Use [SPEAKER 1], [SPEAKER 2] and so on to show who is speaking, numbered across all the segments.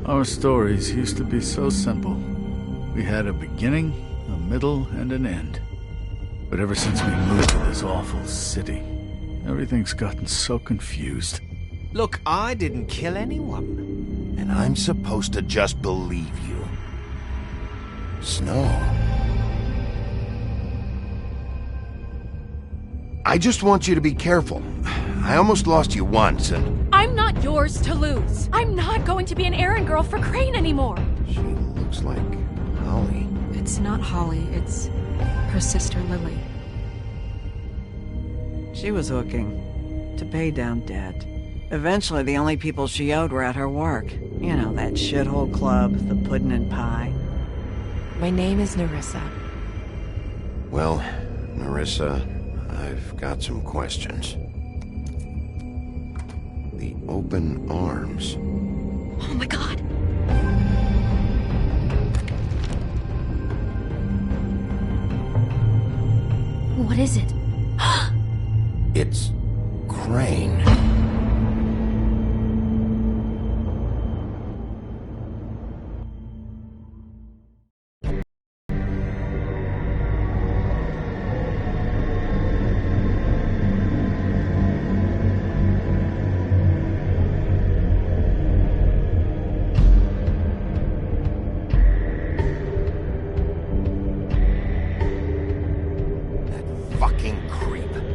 [SPEAKER 1] Our stories used to be so simple. We had a beginning, a middle, and an end. But ever since we moved to this awful city, everything's gotten so confused.
[SPEAKER 2] Look, I didn't kill anyone.
[SPEAKER 3] And I'm supposed to just believe you. Snow. I just want you to be careful. I almost lost you once, and...
[SPEAKER 4] I'm not yours to lose. I'm not going to be an errand girl for Crane anymore.
[SPEAKER 3] She looks like Holly.
[SPEAKER 5] It's not Holly, it's her sister Lily.
[SPEAKER 6] She was hooking to pay down debt. Eventually, the only people she owed were at her work. You know, that shithole club, the Puddin' and Pie.
[SPEAKER 5] My name is Nerissa.
[SPEAKER 3] Well, Nerissa, I've got some questions. The open arms.
[SPEAKER 4] Oh my god. What is it?
[SPEAKER 3] It's Crane.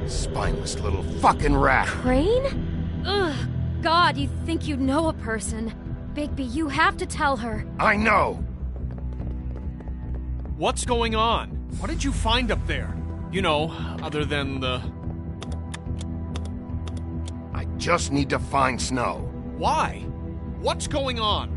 [SPEAKER 3] Spineless little fucking rat.
[SPEAKER 4] Crane? Ugh. God, you think you know a person. Bigby, you have to tell her.
[SPEAKER 3] I know!
[SPEAKER 2] What's going on? What did you find up there? You know, other than the...
[SPEAKER 3] I just need to find Snow.
[SPEAKER 2] Why? What's going on?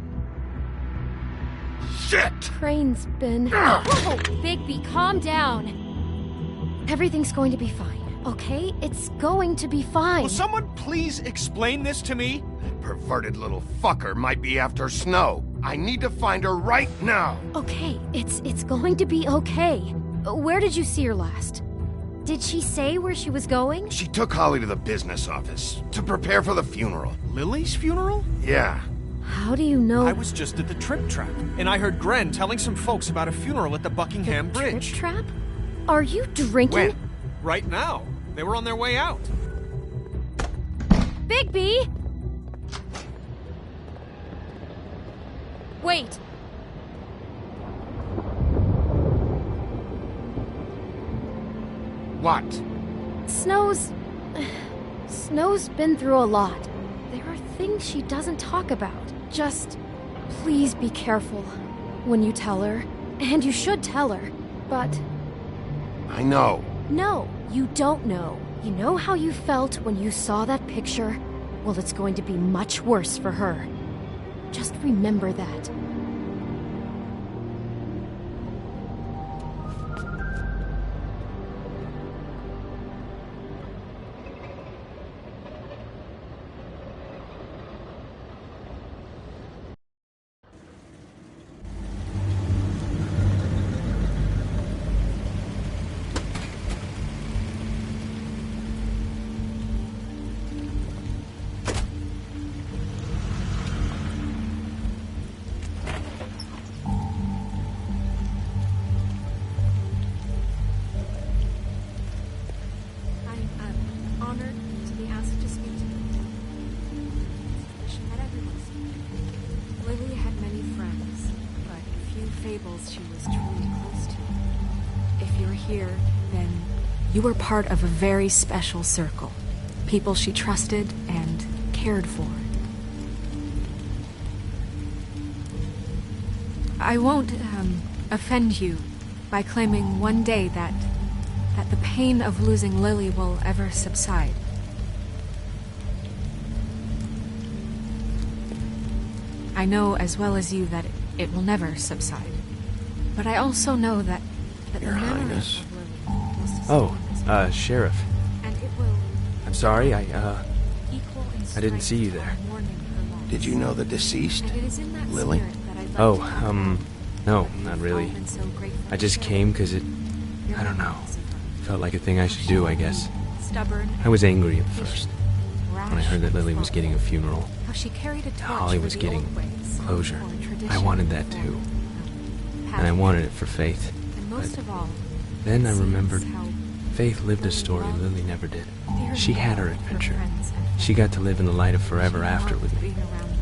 [SPEAKER 3] Shit!
[SPEAKER 4] Crane's been... Whoa! Bigby, calm down. Everything's going to be fine. Okay? It's going to be fine.
[SPEAKER 2] Will someone please explain this to me?
[SPEAKER 3] That perverted little fucker might be after Snow. I need to find her right now.
[SPEAKER 4] Okay, it's going to be okay. Where did you see her last? Did she say where she was going?
[SPEAKER 3] She took Holly to the business office to prepare for the funeral.
[SPEAKER 2] Lily's funeral?
[SPEAKER 3] Yeah.
[SPEAKER 4] How do you know?
[SPEAKER 2] I was just at the Trip Trap, and I heard Gren telling some folks about a funeral at the Buckingham Bridge.
[SPEAKER 4] Trip Trap? Are you drinking?
[SPEAKER 3] When?
[SPEAKER 2] Right now. They were on their way out.
[SPEAKER 4] Bigby! Wait.
[SPEAKER 3] What?
[SPEAKER 4] Snow's been through a lot. There are things she doesn't talk about. Just please be careful when you tell her. And you should tell her. But...
[SPEAKER 3] I know.
[SPEAKER 4] No, you don't know. You know how you felt when you saw that picture? Well, it's going to be much worse for her. Just remember that.
[SPEAKER 5] you're here, then you were part of a very special circle. People she trusted and cared for. I won't, offend you by claiming one day that the pain of losing Lily will ever subside. I know as well as you that it will never subside. But I also know that
[SPEAKER 3] Your
[SPEAKER 5] the memory
[SPEAKER 3] Highness.
[SPEAKER 5] of Lily will sustain this
[SPEAKER 7] Sheriff.
[SPEAKER 5] and it will
[SPEAKER 7] I'm sorry,
[SPEAKER 5] equal in
[SPEAKER 7] I didn't see you
[SPEAKER 5] strength
[SPEAKER 7] there.
[SPEAKER 5] our mourning her loss.
[SPEAKER 3] Did you know the deceased?
[SPEAKER 5] And it is in that
[SPEAKER 3] Lily?
[SPEAKER 5] spirit that I'd like to thank you
[SPEAKER 7] No,
[SPEAKER 5] that
[SPEAKER 7] not
[SPEAKER 5] you've
[SPEAKER 7] really.
[SPEAKER 5] all been so grateful
[SPEAKER 7] I just
[SPEAKER 5] to
[SPEAKER 7] came
[SPEAKER 5] share.
[SPEAKER 7] because it,
[SPEAKER 5] Your
[SPEAKER 7] I don't know,
[SPEAKER 5] memories of her.
[SPEAKER 7] felt like a thing I should do, I guess.
[SPEAKER 5] Stubborn,
[SPEAKER 7] I was angry at
[SPEAKER 5] patient,
[SPEAKER 7] first,
[SPEAKER 5] rash,
[SPEAKER 7] when I heard that Lily was
[SPEAKER 5] and
[SPEAKER 7] getting a funeral.
[SPEAKER 5] how she carried a torch
[SPEAKER 7] Holly
[SPEAKER 5] for
[SPEAKER 7] was
[SPEAKER 5] the
[SPEAKER 7] getting
[SPEAKER 5] old ways,
[SPEAKER 7] closure.
[SPEAKER 5] for tradition,
[SPEAKER 7] I wanted that
[SPEAKER 5] for,
[SPEAKER 7] too.
[SPEAKER 5] passion.
[SPEAKER 7] And I wanted it for Faith.
[SPEAKER 5] And most of all,
[SPEAKER 7] Then I
[SPEAKER 5] it seems
[SPEAKER 7] remembered
[SPEAKER 5] how
[SPEAKER 7] Faith lived a
[SPEAKER 5] Lily
[SPEAKER 7] story
[SPEAKER 5] loved,
[SPEAKER 7] Lily never did.
[SPEAKER 5] feared,
[SPEAKER 7] She had her
[SPEAKER 5] and loved
[SPEAKER 7] adventure.
[SPEAKER 5] friends and
[SPEAKER 7] She got to live in the light of forever
[SPEAKER 5] She
[SPEAKER 7] after
[SPEAKER 5] loved
[SPEAKER 7] with me,
[SPEAKER 5] being around them.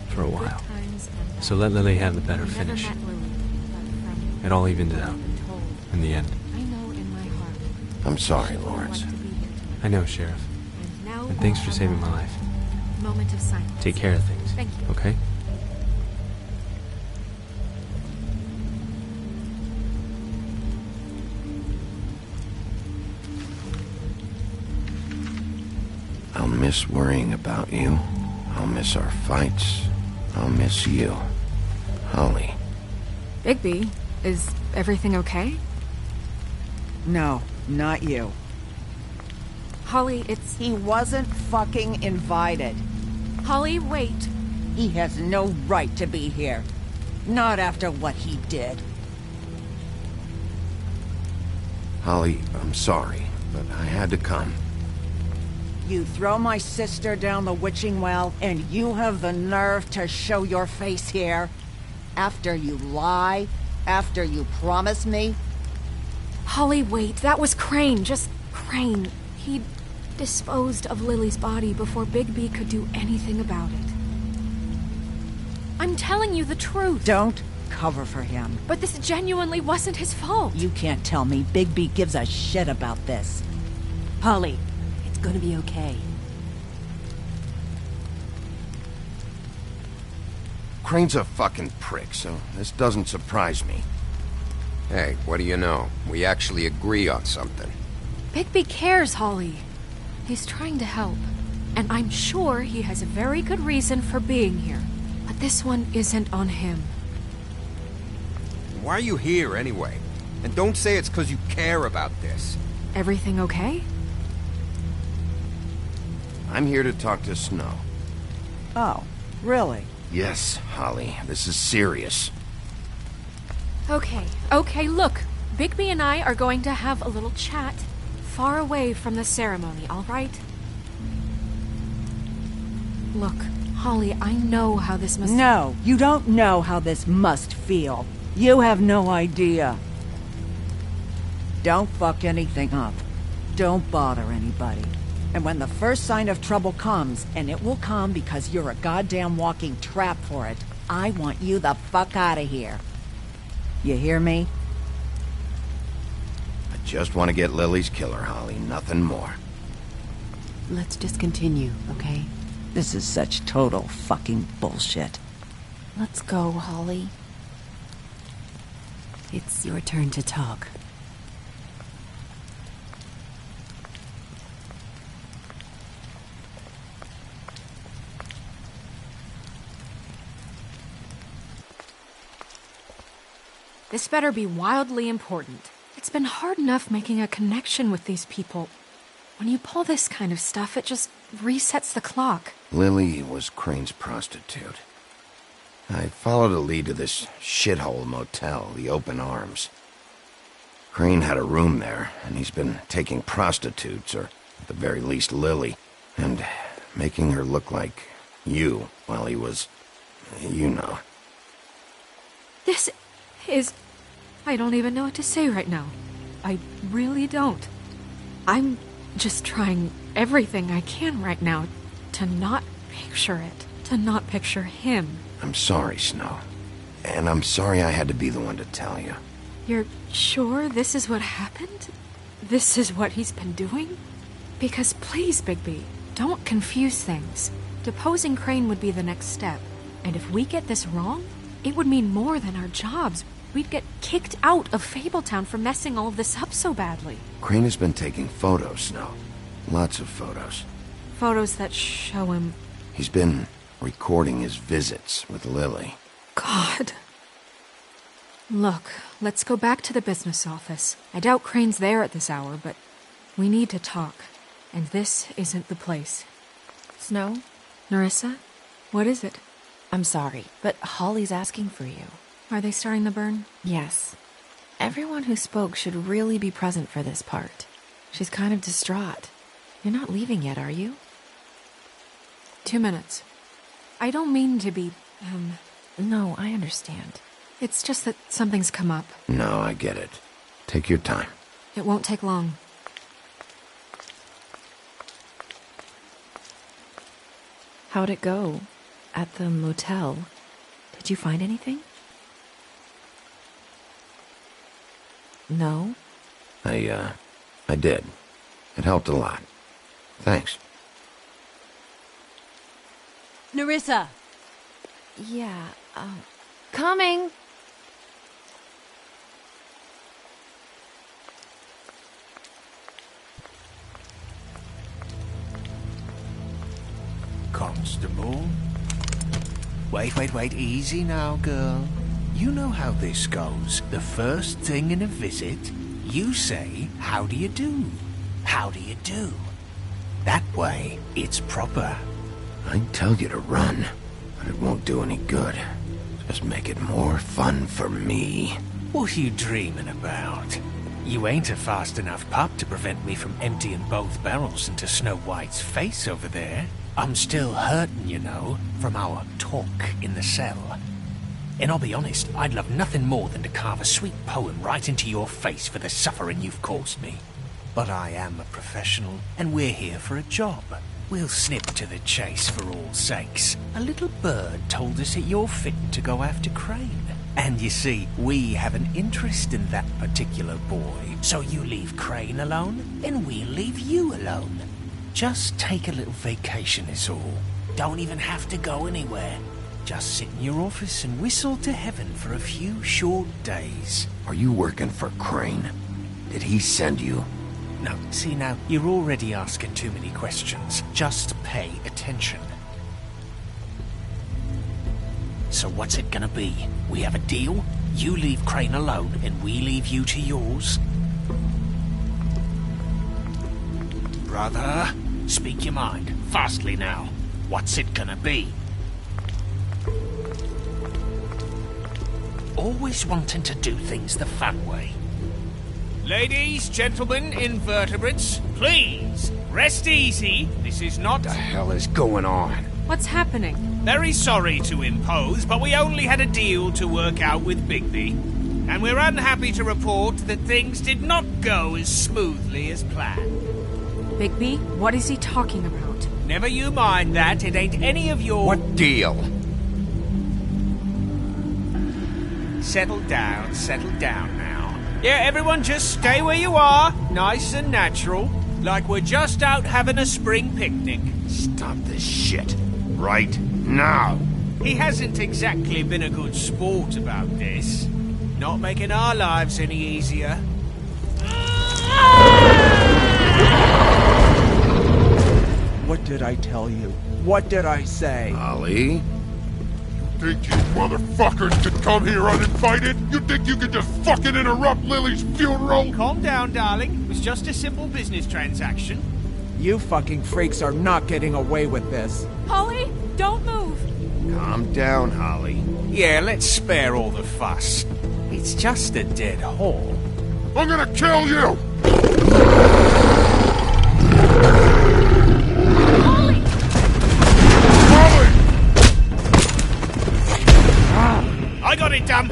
[SPEAKER 7] for a
[SPEAKER 5] Good
[SPEAKER 7] while.
[SPEAKER 5] times and bad.
[SPEAKER 7] So let Lily have the better
[SPEAKER 5] I never
[SPEAKER 7] finish.
[SPEAKER 5] met Lily, but from
[SPEAKER 7] It all evened
[SPEAKER 5] what
[SPEAKER 7] out
[SPEAKER 5] I've been told,
[SPEAKER 7] in the end.
[SPEAKER 5] I know in my heart
[SPEAKER 3] I'm sorry,
[SPEAKER 5] she wouldn't
[SPEAKER 3] Lawrence.
[SPEAKER 5] want to be here tonight.
[SPEAKER 7] I know, Sheriff.
[SPEAKER 5] And now
[SPEAKER 7] And thanks for
[SPEAKER 5] we'll
[SPEAKER 7] saving
[SPEAKER 5] have
[SPEAKER 7] my
[SPEAKER 5] a
[SPEAKER 7] life.
[SPEAKER 5] moment of silence.
[SPEAKER 7] Take care of things.
[SPEAKER 5] Thank you.
[SPEAKER 7] Okay?
[SPEAKER 3] I'll miss worrying about you. I'll miss our fights. I'll miss you. Holly.
[SPEAKER 5] Bigby, is everything okay?
[SPEAKER 6] No, not you.
[SPEAKER 5] Holly, it's...
[SPEAKER 6] He wasn't fucking invited.
[SPEAKER 5] Holly, wait.
[SPEAKER 6] He has no right to be here. Not after what he did.
[SPEAKER 3] Holly, I'm sorry, but I had to come.
[SPEAKER 6] You throw my sister down the witching well, and you have the nerve to show your face here? After you lie? After you promise me?
[SPEAKER 5] Holly, wait. That was Crane. Just Crane. He disposed of Lily's body before Bigby could do anything about it. I'm telling you the truth.
[SPEAKER 6] Don't cover for him.
[SPEAKER 5] But this genuinely wasn't his fault.
[SPEAKER 6] You can't tell me Bigby gives a shit about this.
[SPEAKER 8] Holly, it's gonna be okay.
[SPEAKER 3] Crane's a fucking prick, so this doesn't surprise me.
[SPEAKER 9] Hey, what do you know? We actually agree on something.
[SPEAKER 5] Bigby cares, Holly. He's trying to help. And I'm sure he has a very good reason for being here. But this one isn't on him.
[SPEAKER 9] Why are you here anyway? And don't say it's because you care about this.
[SPEAKER 5] Everything okay?
[SPEAKER 3] I'm here to talk to Snow.
[SPEAKER 6] Oh, really?
[SPEAKER 3] Yes, Holly, this is serious.
[SPEAKER 5] Okay, look. Bigby and I are going to have a little chat far away from the ceremony, all right? Look, Holly, I know how this must...
[SPEAKER 6] No, you don't know how this must feel. You have no idea. Don't fuck anything up. Don't bother anybody. And when the first sign of trouble comes, and it will come because you're a goddamn walking trap for it, I want you the fuck out of here. You hear me?
[SPEAKER 3] I just want to get Lily's killer, Holly, nothing more.
[SPEAKER 8] Let's just continue, okay?
[SPEAKER 6] This is such total fucking bullshit.
[SPEAKER 8] Let's go, Holly. It's your turn to talk.
[SPEAKER 5] This better be wildly important. It's been hard enough making a connection with these people. When you pull this kind of stuff, it just resets the clock.
[SPEAKER 3] Lily was Crane's prostitute. I followed a lead to this shithole motel, the Open Arms. Crane had a room there, and he's been taking prostitutes, or at the very least Lily, and making her look like you while he was, you know.
[SPEAKER 5] This is... I don't even know what to say right now. I really don't. I'm just trying everything I can right now to not picture it, to not picture him.
[SPEAKER 3] I'm sorry, Snow. And I'm sorry I had to be the one to tell you.
[SPEAKER 5] You're sure this is what happened? This is what he's been doing? Because please, Bigby, don't confuse things. Deposing Crane would be the next step. And if we get this wrong, it would mean more than our jobs. We'd get kicked out of Fabletown for messing all of this up so badly.
[SPEAKER 3] Crane has been taking photos, Snow. Lots of photos.
[SPEAKER 5] Photos that show him...
[SPEAKER 3] He's been recording his visits with Lily.
[SPEAKER 5] God. Look, let's go back to the business office. I doubt Crane's there at this hour, but we need to talk. And this isn't the place.
[SPEAKER 10] Snow?
[SPEAKER 5] Nerissa? What is it?
[SPEAKER 10] I'm sorry, but Holly's asking for you.
[SPEAKER 5] Are they starting the burn?
[SPEAKER 10] Yes. Everyone who spoke should really be present for this part. She's kind of distraught. You're not leaving yet, are you?
[SPEAKER 5] 2 minutes. I don't mean to be,
[SPEAKER 10] No, I understand.
[SPEAKER 5] It's just that something's come up.
[SPEAKER 3] No, I get it. Take your time.
[SPEAKER 5] It won't take long.
[SPEAKER 10] How'd it go? At the motel? Did you find anything? No?
[SPEAKER 3] I did. It helped a lot. Thanks.
[SPEAKER 8] Nerissa!
[SPEAKER 10] Yeah, coming!
[SPEAKER 11] Constable? Wait, easy now, girl. You know how this goes. The first thing in a visit, you say, how do you do? How do you do? That way, it's proper.
[SPEAKER 3] I'd tell you to run, but it won't do any good. Just make it more fun for me.
[SPEAKER 11] What are you dreaming about? You ain't a fast enough pup to prevent me from emptying both barrels into Snow White's face over there. I'm still hurting, you know, from our talk in the cell. And I'll be honest, I'd love nothing more than to carve a sweet poem right into your face for the suffering you've caused me. But I am a professional, and we're here for a job. We'll snip to the chase for all sakes. A little bird told us that you're fitting to go after Crane. And you see, we have an interest in that particular boy. So you leave Crane alone, and we'll leave you alone. Just take a little vacation is all. Don't even have to go anywhere. Just sit in your office and whistle to heaven for a few short days.
[SPEAKER 3] Are you working for Crane? Did he send you?
[SPEAKER 11] No, see now, you're already asking too many questions. Just pay attention. So what's it gonna be? We have a deal? You leave Crane alone and we leave you to yours? Brother, speak your mind, fastly now. What's it gonna be? Always wanting to do things the fun way. Ladies, gentlemen, invertebrates, please, rest easy. This is not...
[SPEAKER 9] What the hell is going on?
[SPEAKER 5] What's happening?
[SPEAKER 11] Very sorry to impose, but we only had a deal to work out with Bigby. And we're unhappy to report that things did not go as smoothly as planned.
[SPEAKER 5] Bigby, what is he talking about?
[SPEAKER 11] Never you mind that, it ain't any of your...
[SPEAKER 9] What deal?
[SPEAKER 11] Settle down now. Yeah, everyone just stay where you are, nice and natural, like we're just out having a spring picnic.
[SPEAKER 3] Stop this shit. Right now.
[SPEAKER 11] He hasn't exactly been a good sport about this. Not making our lives any easier.
[SPEAKER 12] What did I tell you? What did I say?
[SPEAKER 3] Ollie?
[SPEAKER 13] Think you motherfuckers could come here uninvited? You think you could just fucking interrupt Lily's funeral?
[SPEAKER 11] Calm down, darling. It was just a simple business transaction.
[SPEAKER 12] You fucking freaks are not getting away with this.
[SPEAKER 5] Holly, don't move!
[SPEAKER 3] Calm down, Holly.
[SPEAKER 11] Yeah, let's spare all the fuss. It's just a dead hole.
[SPEAKER 13] I'm gonna kill you!
[SPEAKER 5] Holly!
[SPEAKER 11] I got it, dumb.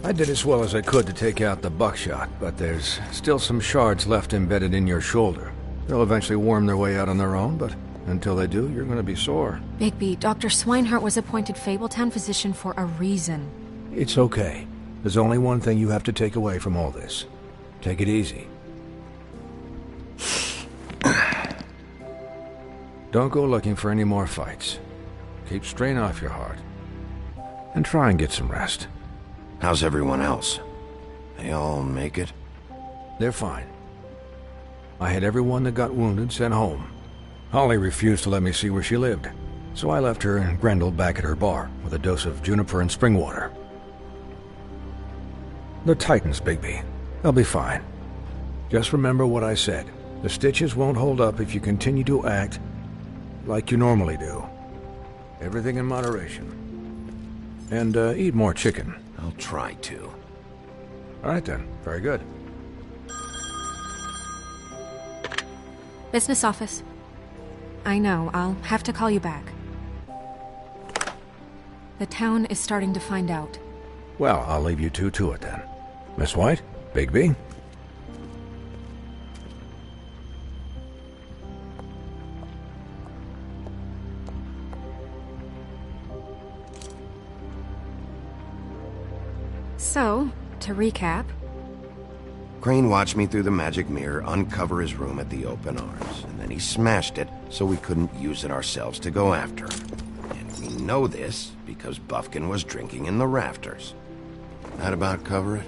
[SPEAKER 14] I did as well as I could to take out the buckshot, but there's still some shards left embedded in your shoulder. They'll eventually worm their way out on their own, but until they do, you're gonna be sore.
[SPEAKER 5] Bigby, Dr. Swinehart was appointed Fabletown physician for a reason.
[SPEAKER 14] It's okay. There's only one thing you have to take away from all this. Take it easy. Don't go looking for any more fights. Keep strain off your heart. And try and get some rest.
[SPEAKER 3] How's everyone else? They all make it?
[SPEAKER 14] They're fine. I had everyone that got wounded sent home. Holly refused to let me see where she lived, so I left her and Grendel back at her bar with a dose of juniper and spring water. They're Titans, Bigby. They'll be fine. Just remember what I said. The stitches won't hold up if you continue to act like you normally do. Everything in moderation. And eat more chicken.
[SPEAKER 3] I'll try to.
[SPEAKER 14] All right then. Very good.
[SPEAKER 5] Business office. I know, I'll have to call you back. The town is starting to find out.
[SPEAKER 14] Well, I'll leave you two to it then. Miss White, Bigby.
[SPEAKER 5] So, to recap...
[SPEAKER 3] Crane watched me through the magic mirror uncover his room at the open arms, and then he smashed it so we couldn't use it ourselves to go after him. And we know this because Buffkin was drinking in the rafters. That about cover it?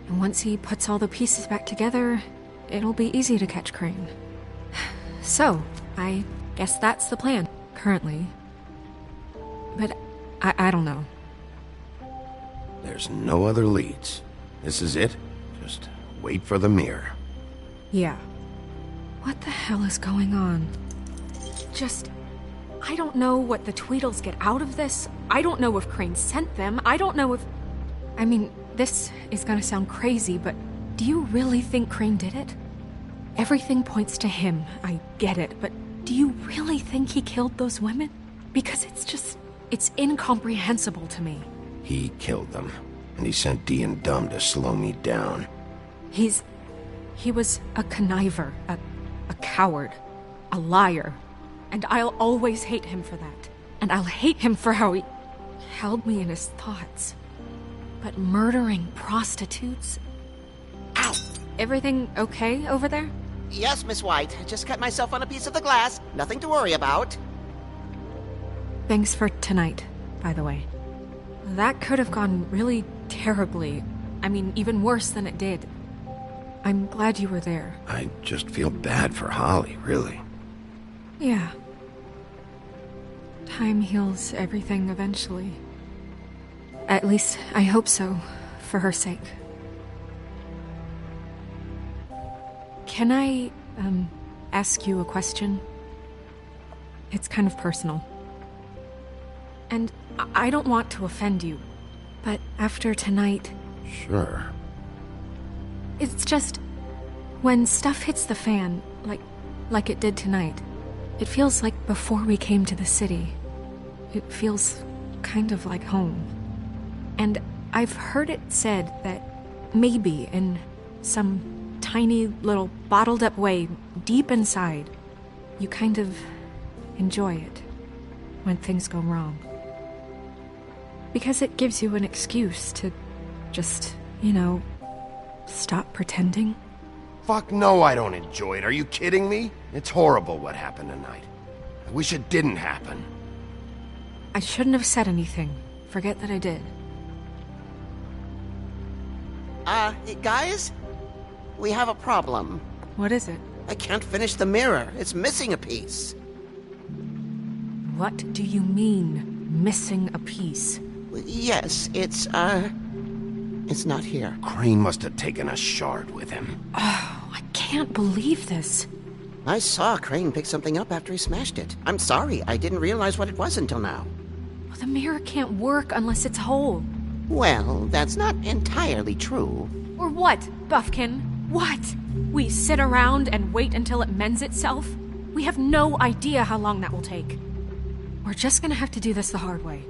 [SPEAKER 5] And once he puts all the pieces back together, it'll be easy to catch Crane. So, I guess that's the plan, currently. But I don't know.
[SPEAKER 3] There's no other leads. This is it. Just wait for the mirror.
[SPEAKER 5] Yeah. What the hell is going on? I don't know what the Tweedles get out of this. I don't know if Crane sent them. I don't know if... I mean, this is gonna sound crazy, but do you really think Crane did it? Everything points to him, I get it, but do you really think he killed those women? Because it's incomprehensible to me.
[SPEAKER 3] He killed them, and he sent Dee and Dumb to slow me down.
[SPEAKER 5] He was a conniver, a coward, a liar, and I'll always hate him for that. And I'll hate him for how he held me in his thoughts. But murdering prostitutes? Ow! Everything okay over there?
[SPEAKER 15] Yes, Miss White. Just cut myself on a piece of the glass. Nothing to worry about.
[SPEAKER 5] Thanks for tonight, by the way. That could have gone really terribly. I mean, even worse than it did. I'm glad you were there.
[SPEAKER 3] I just feel bad for Holly, really.
[SPEAKER 5] Yeah. Time heals everything eventually. At least, I hope so, for her sake. Can I, ask you a question? It's kind of personal. And I don't want to offend you, but after tonight...
[SPEAKER 3] Sure.
[SPEAKER 5] It's just... when stuff hits the fan, like it did tonight, it feels like before we came to the city. It feels kind of like home. And I've heard it said that maybe in some tiny little bottled up way deep inside, you kind of enjoy it when things go wrong. Because it gives you an excuse to just, stop pretending.
[SPEAKER 3] Fuck no, I don't enjoy it. Are you kidding me? It's horrible what happened tonight. I wish it didn't happen.
[SPEAKER 5] I shouldn't have said anything. Forget that I did.
[SPEAKER 15] Guys? We have a problem.
[SPEAKER 5] What is it?
[SPEAKER 15] I can't finish the mirror. It's missing a piece.
[SPEAKER 5] What do you mean, missing a piece?
[SPEAKER 15] Yes, it's not here.
[SPEAKER 3] Crane must have taken a shard with him.
[SPEAKER 5] Oh, I can't believe this.
[SPEAKER 15] I saw Crane pick something up after he smashed it. I'm sorry, I didn't realize what it was until now.
[SPEAKER 5] Well, the mirror can't work unless it's whole.
[SPEAKER 15] Well, that's not entirely true.
[SPEAKER 5] Or what, Buffkin? What? We sit around and wait until it mends itself? We have no idea how long that will take. We're just gonna have to do this the hard way.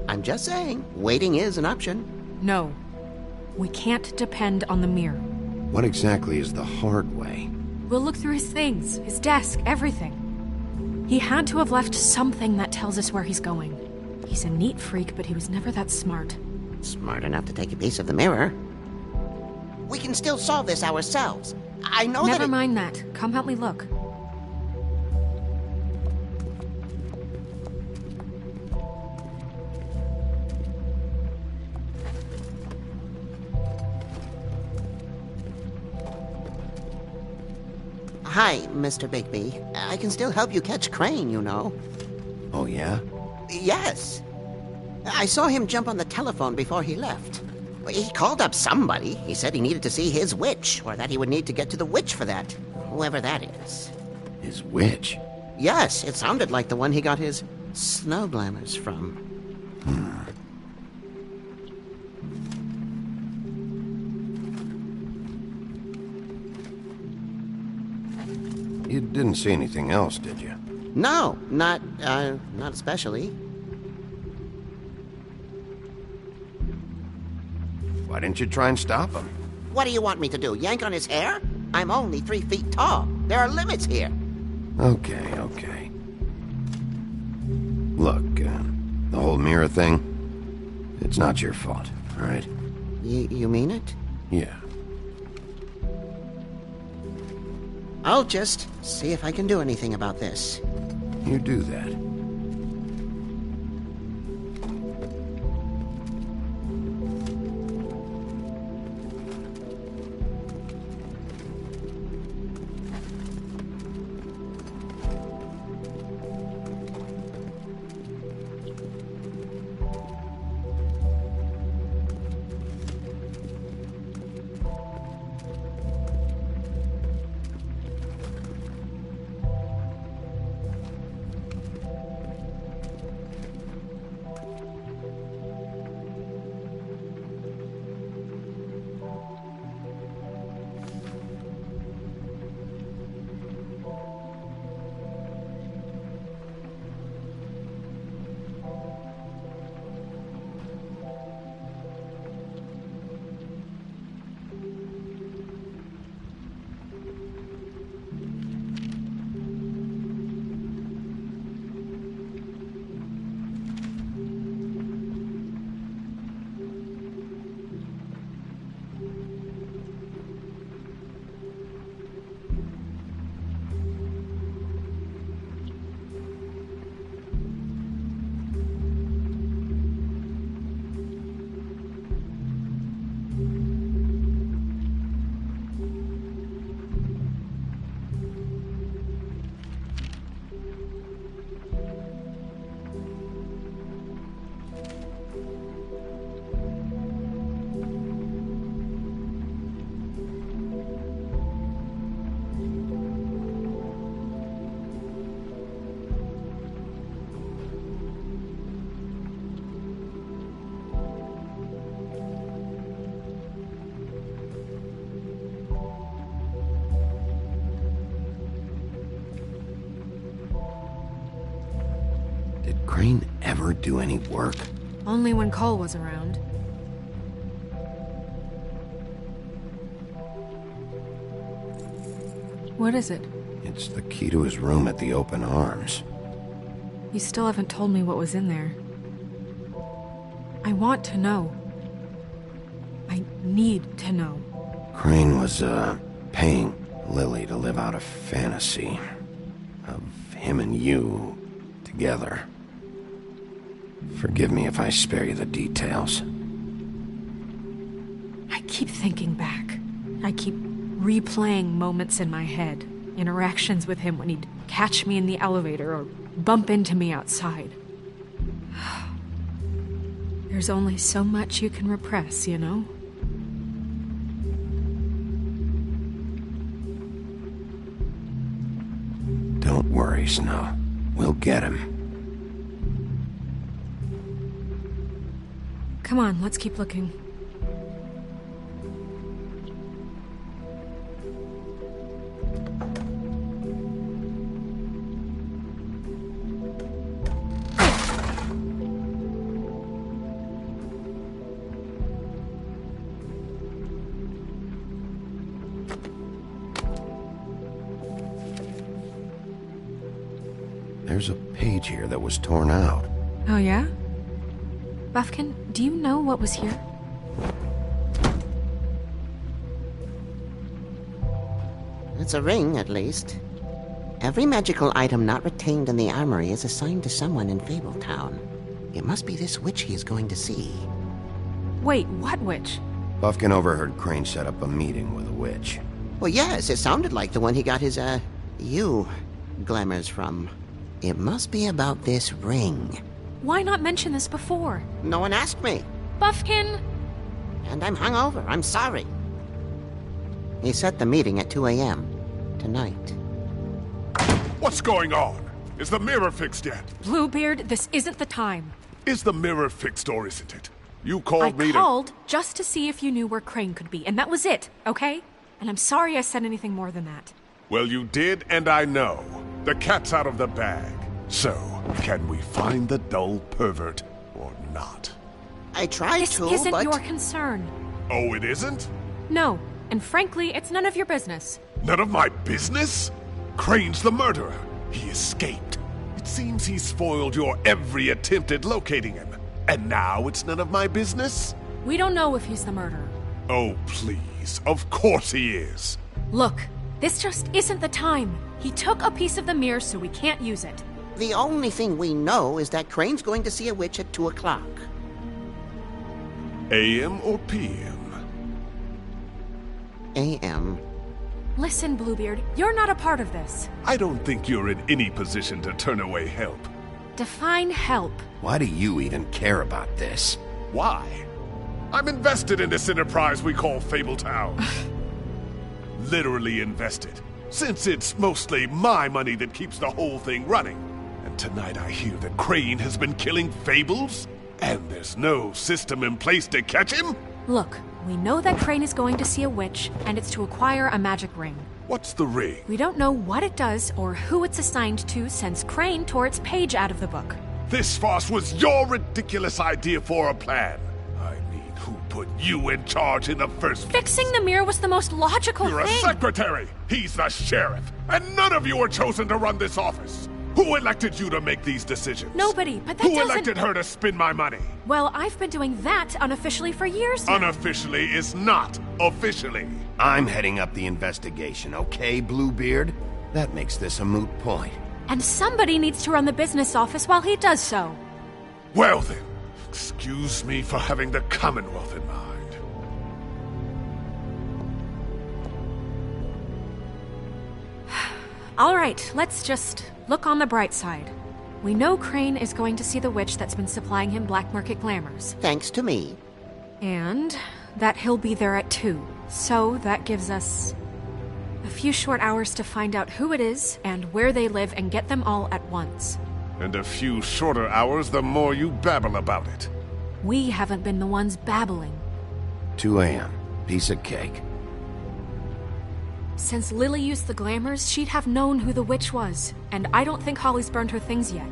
[SPEAKER 15] I'm just saying, waiting is an option.
[SPEAKER 5] No. We can't depend on the mirror.
[SPEAKER 3] What exactly is the hard way?
[SPEAKER 5] We'll look through his things, his desk, everything. He had to have left something that tells us where he's going. He's a neat freak, but he was never that smart.
[SPEAKER 15] Smart enough to take a piece of the mirror. We can still solve this ourselves. I know
[SPEAKER 5] Never mind that. Come help me look.
[SPEAKER 15] Hi, Mr. Bigby. I can still help you catch Crane, you know.
[SPEAKER 3] Oh, yeah?
[SPEAKER 15] Yes. I saw him jump on the telephone before he left. He called up somebody. He said he needed to see his witch, or that he would need to get to the witch for that. Whoever that is.
[SPEAKER 3] His witch?
[SPEAKER 15] Yes, it sounded like the one he got his snow glamours from.
[SPEAKER 3] You didn't see anything else, did you?
[SPEAKER 15] No, not especially.
[SPEAKER 3] Why didn't you try and stop him?
[SPEAKER 15] What do you want me to do, yank on his hair? I'm only 3 feet tall. There are limits here.
[SPEAKER 3] Okay. Look, the whole mirror thing, it's not your fault, all right?
[SPEAKER 15] You mean it?
[SPEAKER 3] Yeah.
[SPEAKER 15] I'll just see if I can do anything about this.
[SPEAKER 3] You do that. Did Crane ever do any work?
[SPEAKER 5] Only when Cole was around. What is it?
[SPEAKER 3] It's the key to his room at the Open Arms.
[SPEAKER 5] You still haven't told me what was in there. I want to know. I need to know.
[SPEAKER 3] Crane was, paying Lily to live out a fantasy of him and you together. Forgive me if I spare you the details.
[SPEAKER 5] I keep thinking back. I keep replaying moments in my head. Interactions with him when he'd catch me in the elevator or bump into me outside. There's only so much you can repress, you know?
[SPEAKER 3] Don't worry, Snow. We'll get him.
[SPEAKER 5] Come on, let's keep looking.
[SPEAKER 3] There's a page here that was torn out.
[SPEAKER 5] Oh, yeah? Buffkin, do you know what was here?
[SPEAKER 15] It's a ring, at least. Every magical item not retained in the armory is assigned to someone in Fabletown. It must be this witch he is going to see.
[SPEAKER 5] Wait, what witch?
[SPEAKER 3] Buffkin overheard Crane set up a meeting with a witch.
[SPEAKER 15] Well, yes, it sounded like the one he got his, glamours from. It must be about this ring.
[SPEAKER 5] Why not mention this before?
[SPEAKER 15] No one asked me.
[SPEAKER 5] Buffkin!
[SPEAKER 15] And I'm hungover. I'm sorry. He set the meeting at 2 a.m. tonight.
[SPEAKER 13] What's going on? Is the mirror fixed yet?
[SPEAKER 5] Bluebeard, this isn't the time.
[SPEAKER 13] Is the mirror fixed or isn't it? You called me
[SPEAKER 5] I called just to see if you knew where Crane could be, and that was it, okay? And I'm sorry I said anything more than that.
[SPEAKER 13] Well, you did, and I know. The cat's out of the bag. So, can we find the dull pervert or not?
[SPEAKER 15] I tried to,
[SPEAKER 5] This isn't
[SPEAKER 15] but...
[SPEAKER 5] your concern.
[SPEAKER 13] Oh, it isn't?
[SPEAKER 5] No, and frankly, it's none of your business.
[SPEAKER 13] None of my business? Crane's the murderer. He escaped. It seems he spoiled your every attempt at locating him. And now it's none of my business?
[SPEAKER 5] We don't know if he's the murderer.
[SPEAKER 13] Oh, please. Of course he is.
[SPEAKER 5] Look, this just isn't the time. He took a piece of the mirror, so we can't use it.
[SPEAKER 15] The only thing we know is that Crane's going to see a witch at 2 o'clock.
[SPEAKER 13] AM or PM?
[SPEAKER 15] AM.
[SPEAKER 5] Listen, Bluebeard, you're not a part of this.
[SPEAKER 13] I don't think you're in any position to turn away help.
[SPEAKER 5] Define help.
[SPEAKER 3] Why do you even care about this?
[SPEAKER 13] Why? I'm invested in this enterprise we call Fabletown. Literally invested. Since it's mostly my money that keeps the whole thing running. And tonight I hear that Crane has been killing fables? And there's no system in place to catch him?
[SPEAKER 5] Look, we know that Crane is going to see a witch, and it's to acquire a magic ring.
[SPEAKER 13] What's the ring?
[SPEAKER 5] We don't know what it does or who it's assigned to since Crane tore its page out of the book.
[SPEAKER 13] This farce was your ridiculous idea for a plan. I mean, who put you in charge in the first place?
[SPEAKER 5] Fixing the mirror was the most logical
[SPEAKER 13] You're
[SPEAKER 5] thing.
[SPEAKER 13] a secretary. He's the sheriff. And none of you were chosen to run this office. Who elected you to make these decisions?
[SPEAKER 5] Nobody, but that
[SPEAKER 13] Who
[SPEAKER 5] doesn't...
[SPEAKER 13] elected her to spend my money?
[SPEAKER 5] Well, I've been doing that unofficially for years now.
[SPEAKER 13] Unofficially is not officially.
[SPEAKER 3] I'm heading up the investigation, okay, Bluebeard? That makes this a moot point.
[SPEAKER 5] And somebody needs to run the business office while he does so.
[SPEAKER 13] Well then, excuse me for having the Commonwealth in mind.
[SPEAKER 5] All right, let's just look on the bright side. We know Crane is going to see the witch that's been supplying him black market glamours.
[SPEAKER 15] Thanks to me.
[SPEAKER 5] And that he'll be there at 2. So that gives us a few short hours to find out who it is and where they live and get them all at once.
[SPEAKER 13] And a few shorter hours the more you babble about it.
[SPEAKER 5] We haven't been the ones babbling.
[SPEAKER 3] 2 a.m. Piece of cake.
[SPEAKER 5] Since Lily used the glamours, she'd have known who the witch was, and I don't think Holly's burned her things yet.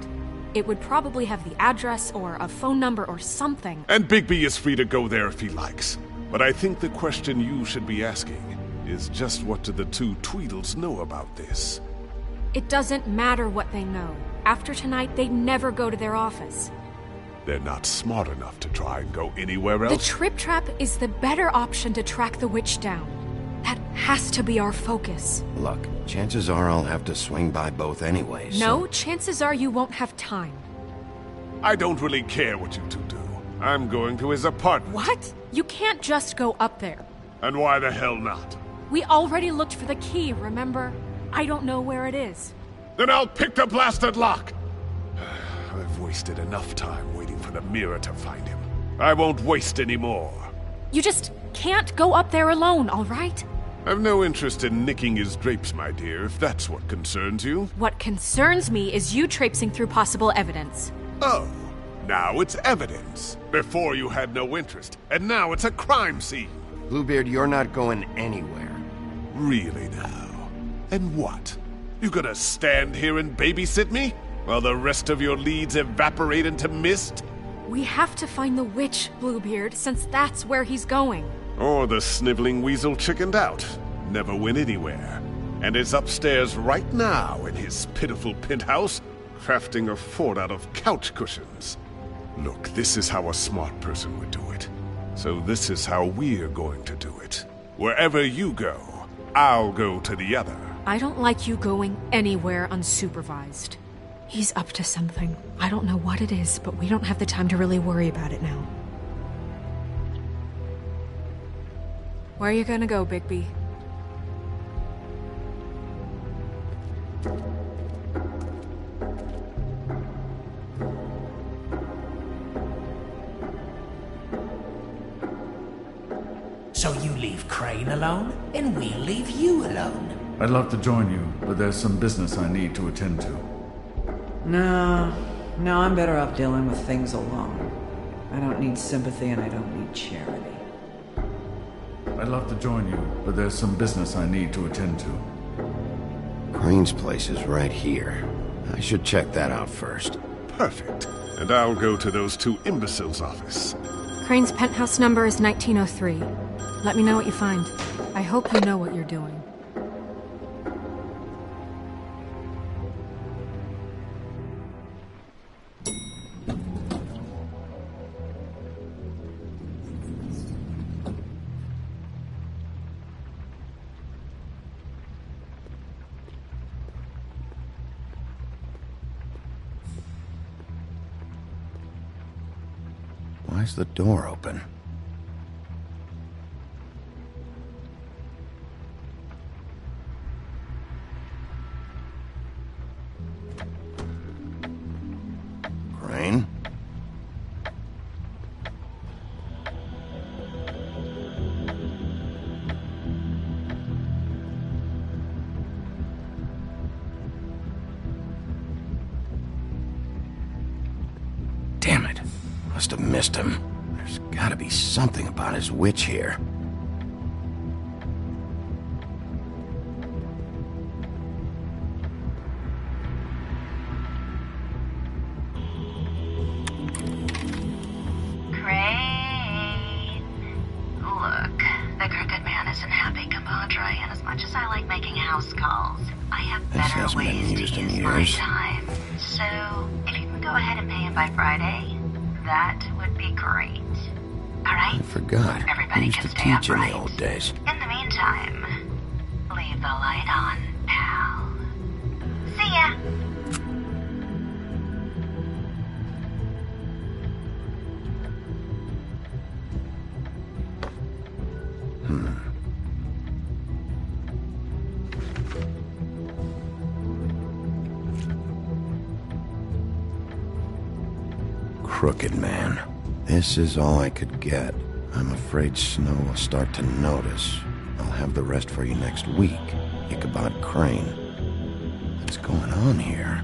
[SPEAKER 5] It would probably have the address or a phone number or something.
[SPEAKER 13] And Bigby is free to go there if he likes. But I think the question you should be asking is just what do the two Tweedles know about this?
[SPEAKER 5] It doesn't matter what they know. After tonight, they'd never go to their office.
[SPEAKER 13] They're not smart enough to try and go anywhere else?
[SPEAKER 5] The Trip Trap is the better option to track the witch down. That has to be our focus.
[SPEAKER 3] Look, chances are I'll have to swing by both anyways.
[SPEAKER 5] No, chances are you won't have time.
[SPEAKER 13] I don't really care what you two do. I'm going to his apartment.
[SPEAKER 5] What? You can't just go up there.
[SPEAKER 13] And why the hell not?
[SPEAKER 5] We already looked for the key, remember? I don't know where it is.
[SPEAKER 13] Then I'll pick the blasted lock! I've wasted enough time waiting for the mirror to find him. I won't waste any more.
[SPEAKER 5] You just can't go up there alone, all right?
[SPEAKER 13] I've no interest in nicking his drapes, my dear, if that's what concerns you.
[SPEAKER 5] What concerns me is you traipsing through possible evidence.
[SPEAKER 13] Oh, now it's evidence. Before you had no interest, and now it's a crime scene.
[SPEAKER 3] Bluebeard, you're not going anywhere.
[SPEAKER 13] Really now? And what? You gonna stand here and babysit me? While the rest of your leads evaporate into mist?
[SPEAKER 5] We have to find the witch, Bluebeard, since that's where he's going.
[SPEAKER 13] Or the sniveling weasel chickened out, never went anywhere, and is upstairs right now in his pitiful penthouse, crafting a fort out of couch cushions. Look, this is how a smart person would do it. So this is how we're going to do it. Wherever you go, I'll go to the other.
[SPEAKER 5] I don't like you going anywhere unsupervised. He's up to something. I don't know what it is, but we don't have the time to really worry about it now. Where are you gonna go, Bigby?
[SPEAKER 11] So you leave Crane alone, and we'll leave you alone.
[SPEAKER 1] I'd love to join you, but there's some business I need to attend to.
[SPEAKER 6] No, I'm better off dealing with things alone. I don't need sympathy and I don't need charity.
[SPEAKER 1] I'd love to join you, but there's some business I need to attend to.
[SPEAKER 3] Crane's place is right here. I should check that out first.
[SPEAKER 13] Perfect. And I'll go to those two imbeciles' office.
[SPEAKER 5] Crane's penthouse number is 1903. Let me know what you find. I hope you know what you're doing.
[SPEAKER 3] Why's the door open? Crane? Damn it. Must have missed him. There's gotta be something about his witch here.
[SPEAKER 16] Crane. Look, the crooked man isn't happy, compadre, and as much as I like making house calls, I have
[SPEAKER 3] This
[SPEAKER 16] better
[SPEAKER 3] hasn't been
[SPEAKER 16] ways to
[SPEAKER 3] used in
[SPEAKER 16] use my
[SPEAKER 3] years.
[SPEAKER 16] time. So, if you can go ahead and pay him by Friday, that would be great. Alright?
[SPEAKER 3] I forgot. I
[SPEAKER 16] Everybody
[SPEAKER 3] used
[SPEAKER 16] can
[SPEAKER 3] to
[SPEAKER 16] stay
[SPEAKER 3] teach in
[SPEAKER 16] upright.
[SPEAKER 3] the old days.
[SPEAKER 16] In the meantime, leave the light on, pal. See ya!
[SPEAKER 3] Crooked man. This is all I could get. I'm afraid Snow will start to notice. I'll have the rest for you next week. Ichabod Crane. What's going on here?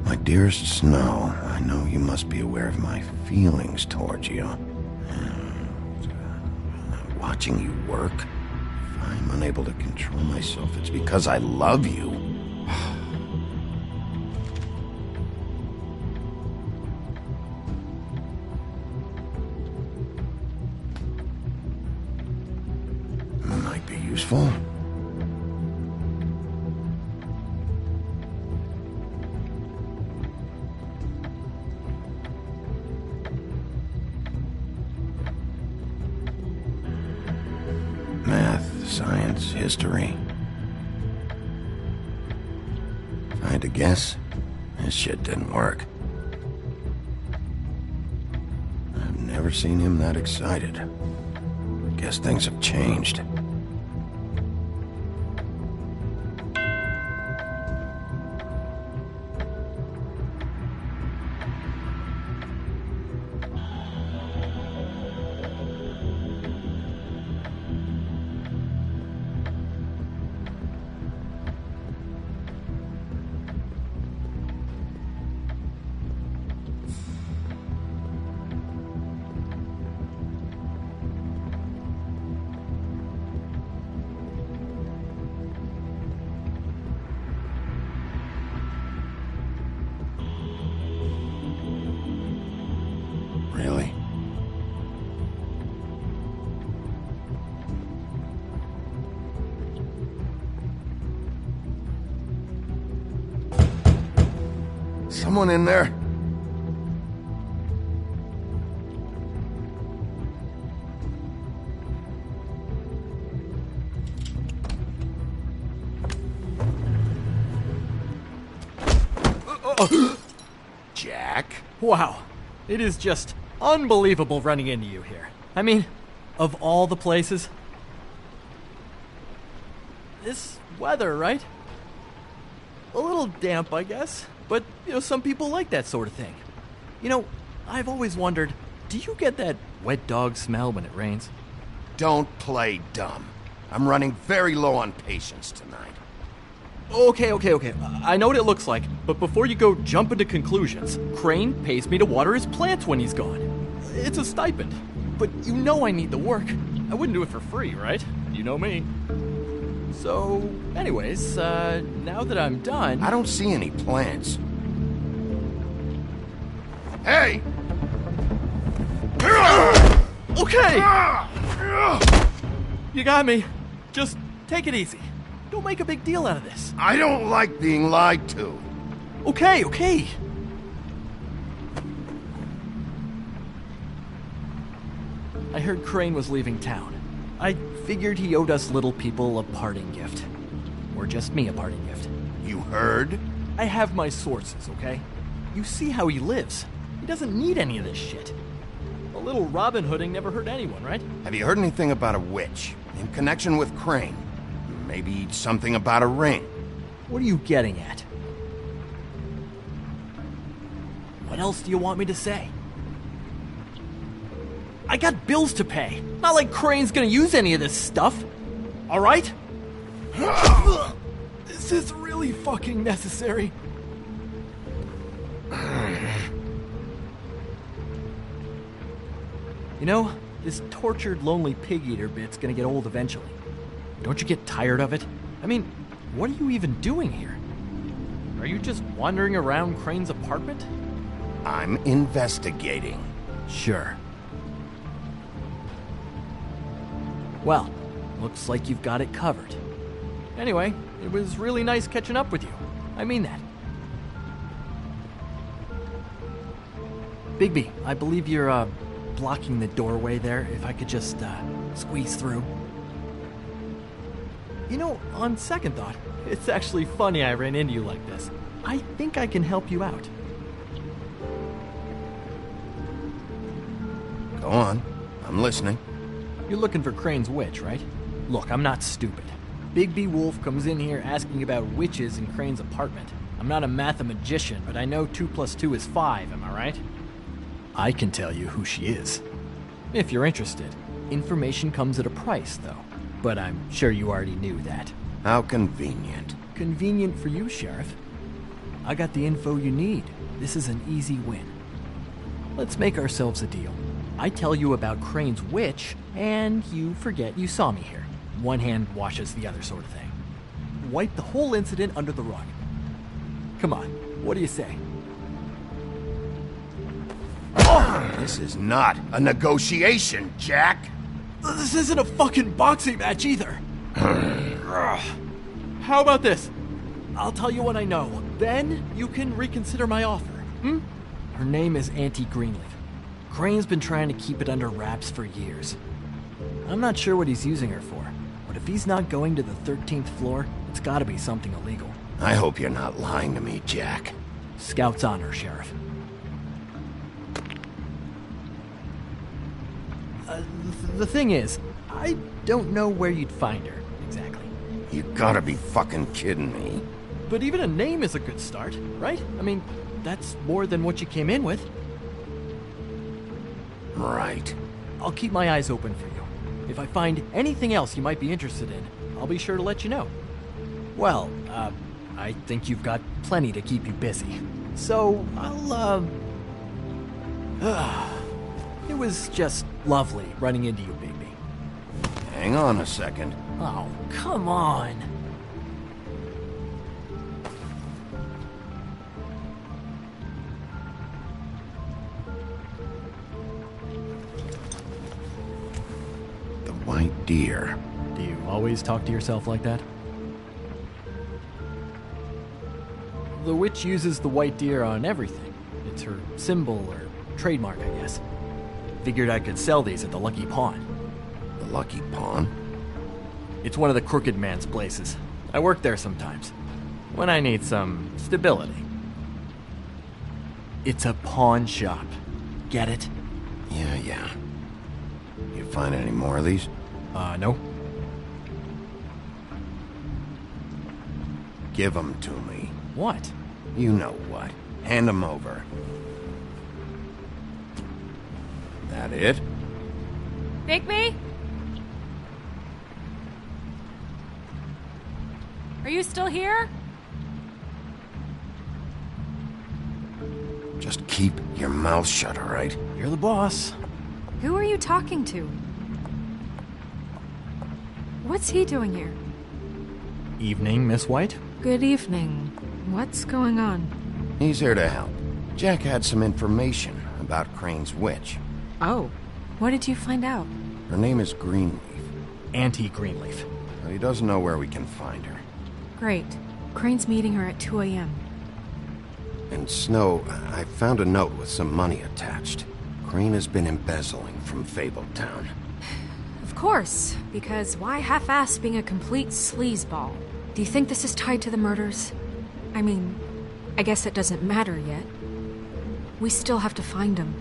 [SPEAKER 3] My dearest Snow, I know you must be aware of my feelings towards you. Watching you work, if I'm unable to control myself, it's because I love you. Might be useful. Math, science, history. If I had to guess, this shit didn't work. I've never seen him that excited. Guess things have changed. someone in there? Jack?
[SPEAKER 17] Wow. It is just unbelievable running into you here. I mean, of all the places. This weather, right? A little damp, I guess. But, some people like that sort of thing. I've always wondered, do you get that wet dog smell when it rains?
[SPEAKER 3] Don't play dumb. I'm running very low on patience tonight.
[SPEAKER 17] Okay. I know what it looks like, but before you go jump into conclusions, Crane pays me to water his plants when he's gone. It's a stipend. But I need the work. I wouldn't do it for free, right? You know me. So, anyways, now that I'm done...
[SPEAKER 3] I don't see any plants. Hey!
[SPEAKER 17] Okay! You got me. Just take it easy. Don't make a big deal out of this.
[SPEAKER 3] I don't like being lied to.
[SPEAKER 17] Okay. I heard Crane was leaving town. I figured he owed us little people a parting gift. Or just me a parting gift.
[SPEAKER 3] You heard?
[SPEAKER 17] I have my sources, okay? You see how he lives. He doesn't need any of this shit. A little Robin Hooding never hurt anyone, right?
[SPEAKER 3] Have you heard anything about a witch? In connection with Crane? Maybe something about a ring?
[SPEAKER 17] What are you getting at? What else do you want me to say? I got bills to pay. Not like Crane's gonna use any of this stuff. Alright? This is really fucking necessary. This tortured, lonely pig-eater bit's gonna get old eventually. Don't you get tired of it? I mean, what are you even doing here? Are you just wandering around Crane's apartment?
[SPEAKER 3] I'm investigating.
[SPEAKER 17] Sure. Well, looks like you've got it covered. Anyway, it was really nice catching up with you. I mean that. Bigby, I believe you're, blocking the doorway there. If I could just, squeeze through. On second thought, it's actually funny I ran into you like this. I think I can help you out.
[SPEAKER 3] Go on. I'm listening.
[SPEAKER 17] You're looking for Crane's witch, right? Look, I'm not stupid. Bigby Wolf comes in here asking about witches in Crane's apartment. I'm not a mathematician, but I know 2 + 2 is 5, am I right? I can tell you who she is. If you're interested. Information comes at a price, though. But I'm sure you already knew that.
[SPEAKER 3] How convenient.
[SPEAKER 17] Convenient for you, Sheriff. I got the info you need. This is an easy win. Let's make ourselves a deal. I tell you about Crane's witch, and you forget you saw me here. One hand washes the other sort of thing. Wipe the whole incident under the rug. Come on, what do you say?
[SPEAKER 3] This is not a negotiation, Jack.
[SPEAKER 17] This isn't a fucking boxing match either. How about this? I'll tell you what I know. Then you can reconsider my offer. Her name is Auntie Greenleaf. Crane's been trying to keep it under wraps for years. I'm not sure what he's using her for, but if he's not going to the 13th floor, it's gotta be something illegal.
[SPEAKER 3] I hope you're not lying to me, Jack.
[SPEAKER 17] Scout's honor, Sheriff. The thing is, I don't know where you'd find her, exactly.
[SPEAKER 3] You gotta be fucking kidding me.
[SPEAKER 17] But even a name is a good start, right? I mean, that's more than what you came in with.
[SPEAKER 3] Right.
[SPEAKER 17] I'll keep my eyes open for you. If I find anything else you might be interested in, I'll be sure to let you know. Well, I think you've got plenty to keep you busy. So, it was just lovely running into you, Bigby.
[SPEAKER 3] Hang on a second.
[SPEAKER 17] Oh, come on.
[SPEAKER 3] The white deer.
[SPEAKER 17] Do you always talk to yourself like that? The witch uses the white deer on everything. It's her symbol or trademark, I guess. Figured I could sell these at the Lucky Pawn.
[SPEAKER 3] The Lucky Pawn?
[SPEAKER 17] It's one of the crooked man's places. I work there sometimes, when I need some stability. It's a pawn shop. Get it?
[SPEAKER 3] Yeah. You find any more of these?
[SPEAKER 17] No.
[SPEAKER 3] Give them to me.
[SPEAKER 17] What?
[SPEAKER 3] You know what. Hand them over. That it?
[SPEAKER 5] Bigby? Are you still here?
[SPEAKER 3] Just keep your mouth shut, all right?
[SPEAKER 17] You're the boss.
[SPEAKER 5] Who are you talking to? What's he doing here?
[SPEAKER 17] Evening, Miss White.
[SPEAKER 5] Good evening. What's going on?
[SPEAKER 3] He's here to help. Jack had some information about Crane's witch.
[SPEAKER 5] Oh, what did you find out?
[SPEAKER 3] Her name is Greenleaf.
[SPEAKER 17] Auntie Greenleaf.
[SPEAKER 3] But he doesn't know where we can find her.
[SPEAKER 5] Great. Crane's meeting her at 2 a.m.
[SPEAKER 3] And Snow, I found a note with some money attached. Crane has been embezzling from Fabletown.
[SPEAKER 5] Of course, because why half-ass being a complete sleazeball? Do you think this is tied to the murders? I mean, I guess it doesn't matter yet. We still have to find him.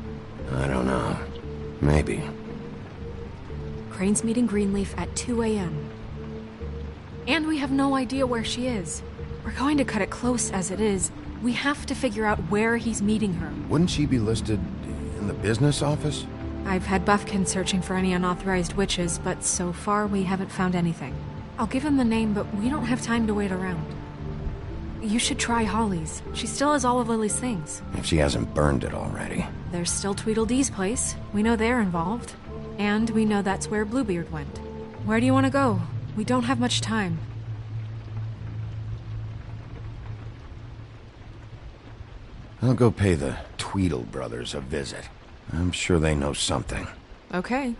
[SPEAKER 3] I don't know. Maybe.
[SPEAKER 5] Crane's meeting Greenleaf at 2 a.m. And we have no idea where she is. We're going to cut it close as it is. We have to figure out where he's meeting her.
[SPEAKER 3] Wouldn't she be listed in the business office?
[SPEAKER 5] I've had Buffkin searching for any unauthorized witches, but so far we haven't found anything. I'll give him the name, but we don't have time to wait around. You should try Holly's. She still has all of Lily's things.
[SPEAKER 3] If she hasn't burned it already.
[SPEAKER 5] There's still Tweedledee's place. We know they're involved. And we know that's where Bluebeard went. Where do you want to go? We don't have much time.
[SPEAKER 3] I'll go pay the Tweedle brothers a visit. I'm sure they know something.
[SPEAKER 5] Okay.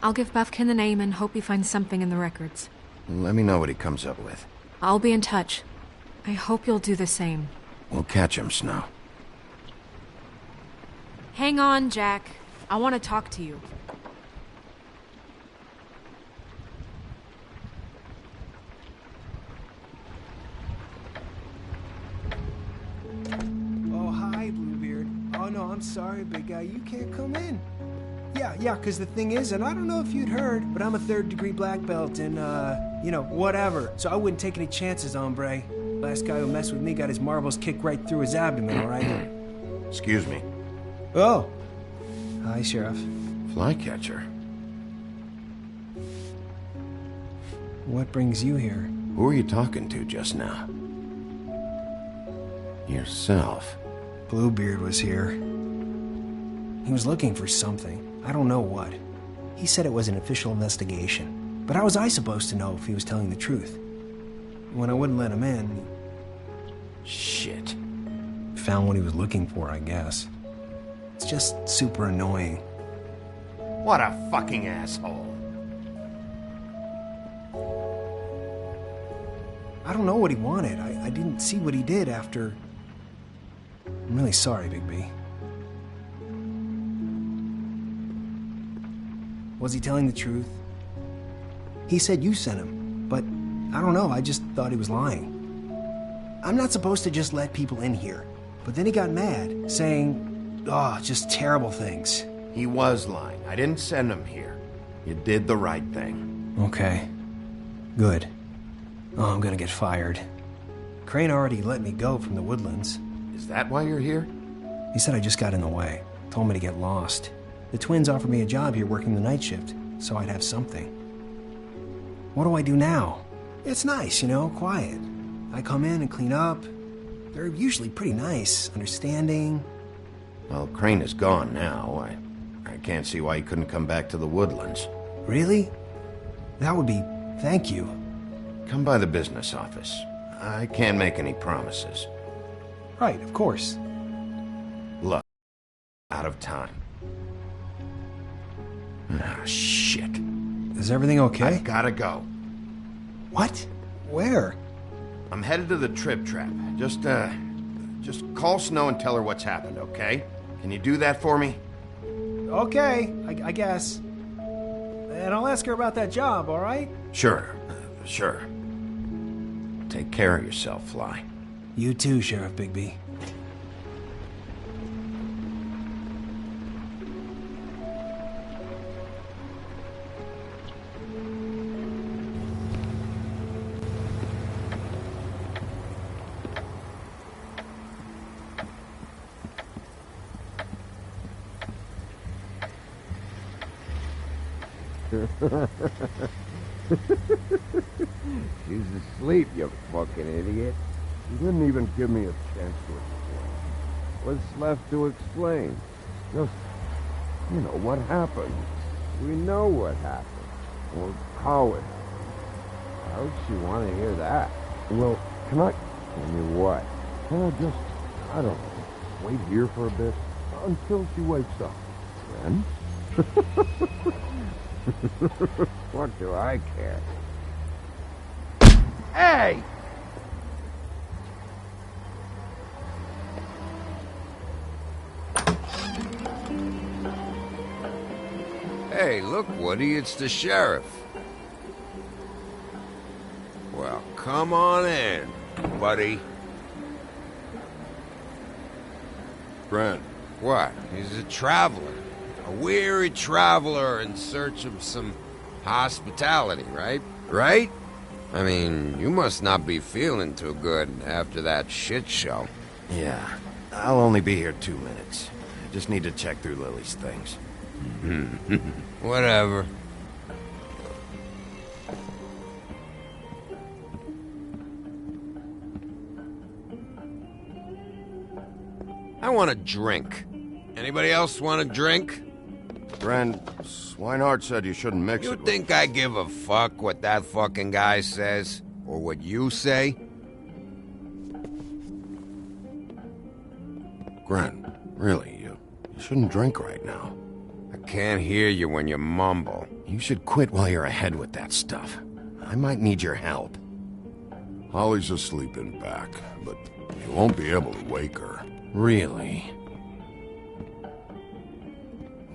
[SPEAKER 5] I'll give Buffkin the name and hope he finds something in the records.
[SPEAKER 3] Let me know what he comes up with.
[SPEAKER 5] I'll be in touch. I hope you'll do the same.
[SPEAKER 3] We'll catch him, Snow.
[SPEAKER 5] Hang on, Jack. I want to talk to you.
[SPEAKER 12] Oh, hi, Bluebeard. Oh, no, I'm sorry, big guy. You can't come in. Yeah, because the thing is, and I don't know if you'd heard, but I'm a third-degree black belt and, whatever. So I wouldn't take any chances, hombre. Last guy who messed with me got his marbles kicked right through his abdomen, all right?
[SPEAKER 3] Excuse me.
[SPEAKER 12] Oh. Hi, Sheriff.
[SPEAKER 3] Flycatcher.
[SPEAKER 12] What brings you here?
[SPEAKER 3] Who were you talking to just now? Yourself.
[SPEAKER 12] Bluebeard was here. He was looking for something. I don't know what. He said it was an official investigation. But how was I supposed to know if he was telling the truth? When I wouldn't let him in...
[SPEAKER 3] Shit.
[SPEAKER 12] Found what he was looking for, I guess. It's just super annoying.
[SPEAKER 3] What a fucking asshole.
[SPEAKER 12] I don't know what he wanted. I didn't see what he did after... I'm really sorry, Bigby. Was he telling the truth? He said you sent him, but I don't know, I just thought he was lying. I'm not supposed to just let people in here, but then he got mad, saying, just terrible things.
[SPEAKER 3] He was lying. I didn't send him here. You did the right thing.
[SPEAKER 12] Okay. Good. Oh, I'm gonna get fired. Crane already let me go from the Woodlands.
[SPEAKER 3] Is that why you're here?
[SPEAKER 12] He said I just got in the way. Told me to get lost. The twins offered me a job here working the night shift, so I'd have something. What do I do now? It's nice, quiet. I come in and clean up. They're usually pretty nice, understanding.
[SPEAKER 3] Well, Crane is gone now. I can't see why he couldn't come back to the Woodlands.
[SPEAKER 12] Really? That would be... thank you.
[SPEAKER 3] Come by the business office. I can't make any promises.
[SPEAKER 12] Right, of course.
[SPEAKER 3] Look, out of time. Ah, shit.
[SPEAKER 12] Is everything okay?
[SPEAKER 3] I've gotta go.
[SPEAKER 12] What? Where?
[SPEAKER 3] I'm headed to the Trip Trap. Just call Snow and tell her what's happened, okay? Can you do that for me?
[SPEAKER 12] Okay, I guess. And I'll ask her about that job, all right?
[SPEAKER 3] Sure. Take care of yourself, Fly.
[SPEAKER 12] You too, Sheriff Bigby.
[SPEAKER 9] She's asleep, you fucking idiot.
[SPEAKER 18] You didn't even give me a chance to explain. What's left to explain? Just, what happened.
[SPEAKER 9] We know what happened.
[SPEAKER 18] Or how it
[SPEAKER 9] How would she want to hear that?
[SPEAKER 18] Well, can I...
[SPEAKER 9] Tell me what?
[SPEAKER 18] Can I just, I don't know, wait here for a bit until she wakes up? Then?
[SPEAKER 9] What do I care? Hey! Hey, look, Woody, it's the sheriff. Well, come on in, buddy.
[SPEAKER 18] Grant.
[SPEAKER 9] What? He's a traveler. A weary traveler in search of some hospitality, right? Right? I mean, you must not be feeling too good after that shit show.
[SPEAKER 3] Yeah, I'll only be here 2 minutes. I just need to check through Lily's things.
[SPEAKER 9] Whatever. I want a drink. Anybody else want a drink?
[SPEAKER 3] Friend, Swinehart said you shouldn't mix it.
[SPEAKER 9] You think I give a fuck what that fucking guy says? Or what you say?
[SPEAKER 3] Grant, really, you shouldn't drink right now.
[SPEAKER 9] I can't hear you when you mumble.
[SPEAKER 3] You should quit while you're ahead with that stuff. I might need your help.
[SPEAKER 18] Holly's asleep in back, but you won't be able to wake her.
[SPEAKER 3] Really?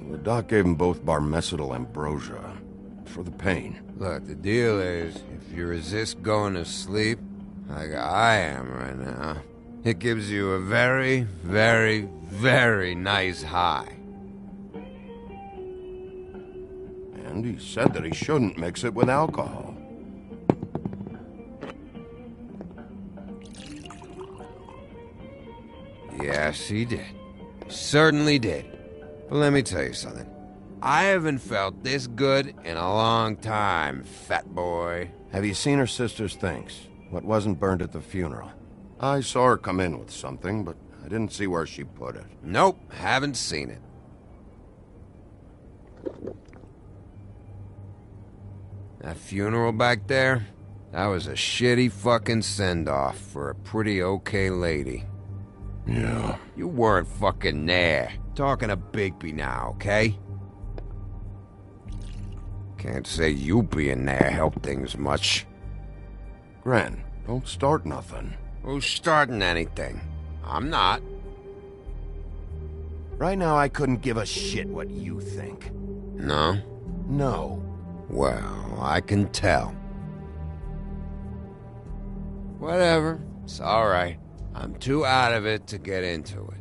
[SPEAKER 3] The doc gave them both Barmecidal ambrosia for the pain.
[SPEAKER 9] Look, the deal is, if you resist going to sleep, like I am right now, it gives you a very, very, very nice high.
[SPEAKER 3] And he said that he shouldn't mix it with alcohol.
[SPEAKER 9] Yes, he did. Certainly did. But let me tell you something. I haven't felt this good in a long time, fat boy.
[SPEAKER 3] Have you seen her sister's things? What wasn't burned at the funeral? I saw her come in with something, but I didn't see where she put it.
[SPEAKER 9] Nope, haven't seen it. That funeral back there, that was a shitty fucking send-off for a pretty okay lady.
[SPEAKER 18] Yeah.
[SPEAKER 9] You weren't fucking there. Talking to Bigby now, okay? Can't say you being there helped things much.
[SPEAKER 3] Gren, don't start nothing.
[SPEAKER 9] Who's starting anything? I'm not.
[SPEAKER 3] Right now, I couldn't give a shit what you think.
[SPEAKER 9] No?
[SPEAKER 3] No.
[SPEAKER 9] Well, I can tell. Whatever. It's alright. I'm too out of it to get into it.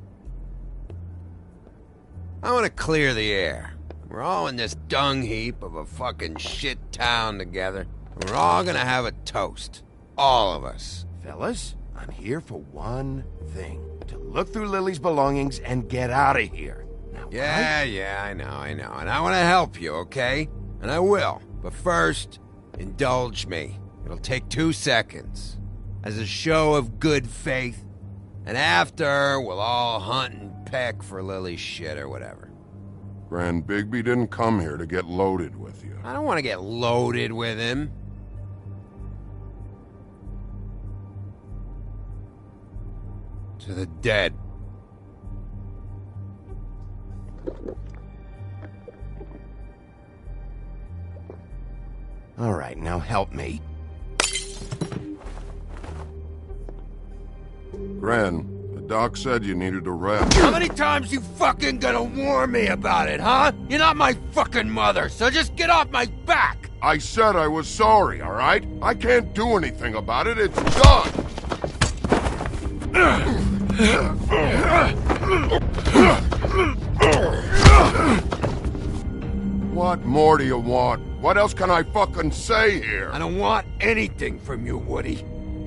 [SPEAKER 9] I want to clear the air. We're all in this dung heap of a fucking shit town together. And we're all gonna have a toast. All of us.
[SPEAKER 3] Fellas, I'm here for one thing. To look through Lily's belongings and get out of here. Now,
[SPEAKER 9] Yeah, I know. And I want to help you, okay? And I will. But first, indulge me. It'll take 2 seconds. As a show of good faith. And after, we'll all hunt and peck for Lily's shit or whatever.
[SPEAKER 18] Grand Bigby didn't come here to get loaded with you.
[SPEAKER 9] I don't want to get loaded with him. To the dead.
[SPEAKER 3] All right, now help me.
[SPEAKER 18] Gren, the doc said you needed a rest.
[SPEAKER 9] How many times you fucking gonna warn me about it, huh? You're not my fucking mother, so just get off my back!
[SPEAKER 18] I said I was sorry, all right? I can't do anything about it. It's done! What more do you want? What else can I fucking say here?
[SPEAKER 9] I don't want anything from you, Woody.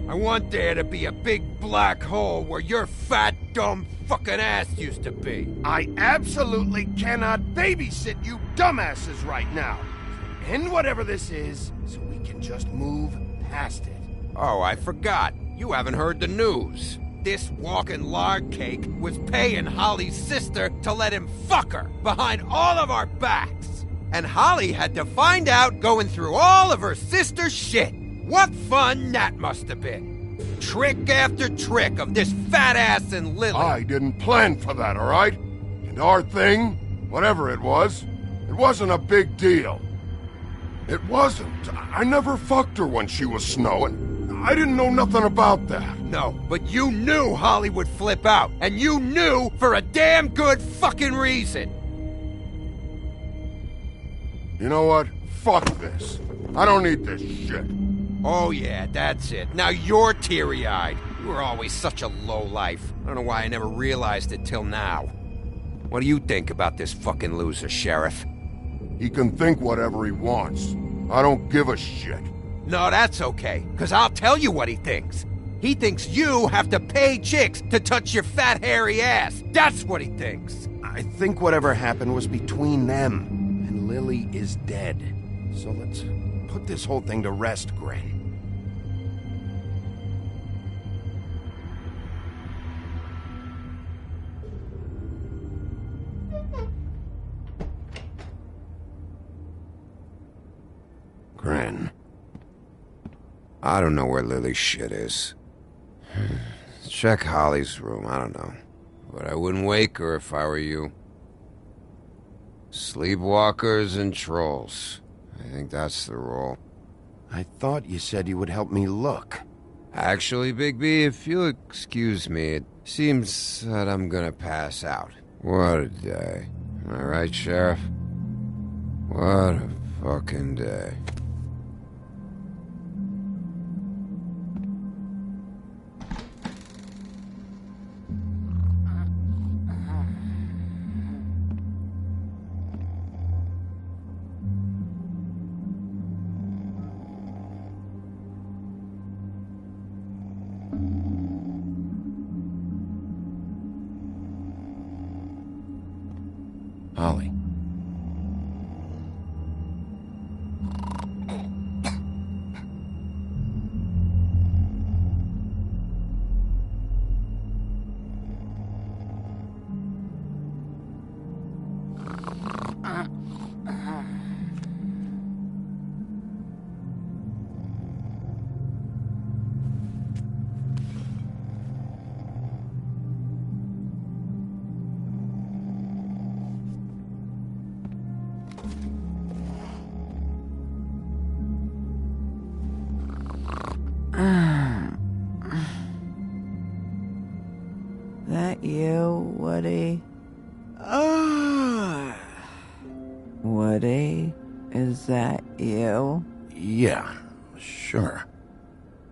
[SPEAKER 9] I want there to be a big black hole where your fat, dumb fucking ass used to be.
[SPEAKER 18] I absolutely cannot babysit you dumbasses right now. End whatever this is, so we can just move past it.
[SPEAKER 9] Oh, I forgot. You haven't heard the news. This walking lard cake was paying Holly's sister to let him fuck her behind all of our backs. And Holly had to find out going through all of her sister's shit. What fun that must have been. Trick after trick of this fat ass and Lily.
[SPEAKER 18] I didn't plan for that, all right? And our thing, whatever it wasn't a big deal. It wasn't. I never fucked her when she was snowing. I didn't know nothing about that.
[SPEAKER 9] No, but you knew Holly would flip out. And you knew for a damn good fucking reason.
[SPEAKER 18] You know what? Fuck this. I don't need this shit.
[SPEAKER 9] Oh yeah, that's it. Now you're teary-eyed. You were always such a lowlife. I don't know why I never realized it till now. What do you think about this fucking loser, Sheriff?
[SPEAKER 18] He can think whatever he wants. I don't give a shit.
[SPEAKER 9] No, that's okay, because I'll tell you what he thinks. He thinks you have to pay chicks to touch your fat, hairy ass. That's what he thinks.
[SPEAKER 3] I think whatever happened was between them. And Lily is dead. So let's put this whole thing to rest, Gren.
[SPEAKER 9] Gren. I don't know where Lily's shit is. Check Holly's room, I don't know. But I wouldn't wake her if I were you. Sleepwalkers and trolls. I think that's the rule.
[SPEAKER 3] I thought you said you would help me look.
[SPEAKER 9] Actually, Bigby, if you'll excuse me, it seems that I'm gonna pass out. What a day. Am I right, Sheriff? What a fucking day.
[SPEAKER 3] Holly.
[SPEAKER 6] That you, Woody? Woody? Is that you?
[SPEAKER 3] Yeah, sure.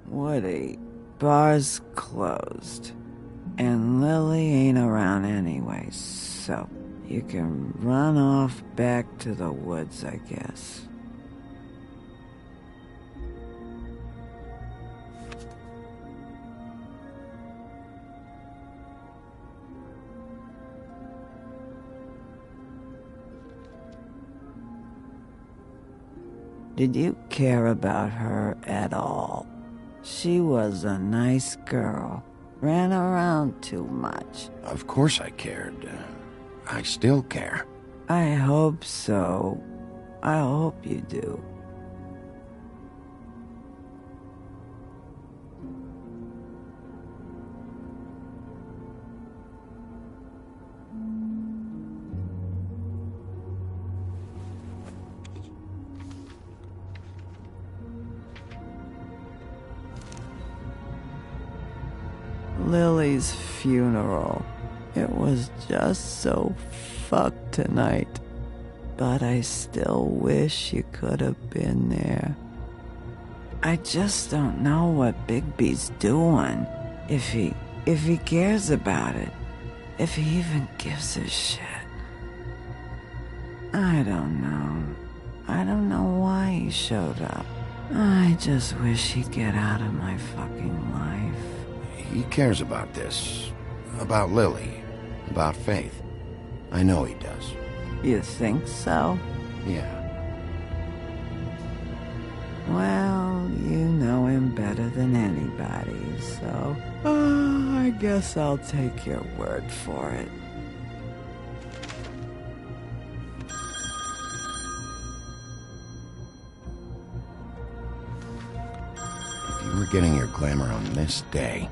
[SPEAKER 6] Woody, bar's closed. And Lily ain't around anyway, so you can run off back to the woods, I guess. Did you care about her at all? She was a nice girl. Ran around too much.
[SPEAKER 3] Of course I cared. I still care.
[SPEAKER 6] I hope so. I hope you do. Lily's funeral. It was just so fucked tonight. But I still wish you could have been there. I just don't know what Bigby's doing. If he cares about it. If he even gives a shit. I don't know. I don't know why he showed up. I just wish he'd get out of my fucking life.
[SPEAKER 3] He cares about this. About Lily. About Faith. I know he does.
[SPEAKER 6] You think so?
[SPEAKER 3] Yeah.
[SPEAKER 6] Well, you know him better than anybody, so... I guess I'll take your word for it.
[SPEAKER 3] If you were getting your glamour on this day,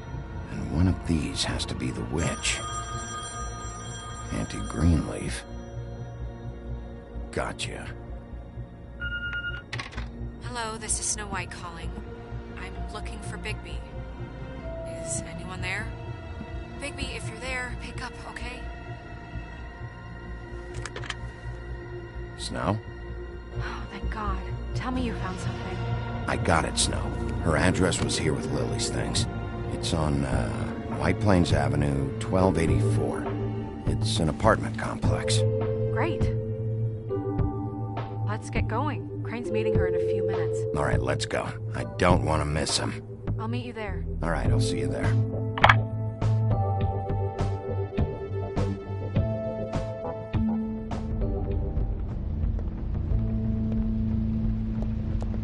[SPEAKER 3] then one of these has to be the witch. Auntie Greenleaf. Gotcha.
[SPEAKER 5] Hello, this is Snow White calling. I'm looking for Bigby. Is anyone there? Bigby, if you're there, pick up, okay?
[SPEAKER 3] Snow?
[SPEAKER 5] Oh, thank God. Tell me you found something.
[SPEAKER 3] I got it, Snow. Her address was here with Lily's things. It's on, White Plains Avenue, 1284. It's an apartment complex.
[SPEAKER 5] Great. Let's get going. Crane's meeting her in a few minutes.
[SPEAKER 3] All right, let's go. I don't want to miss him.
[SPEAKER 5] I'll meet you there.
[SPEAKER 3] All right, I'll see you there.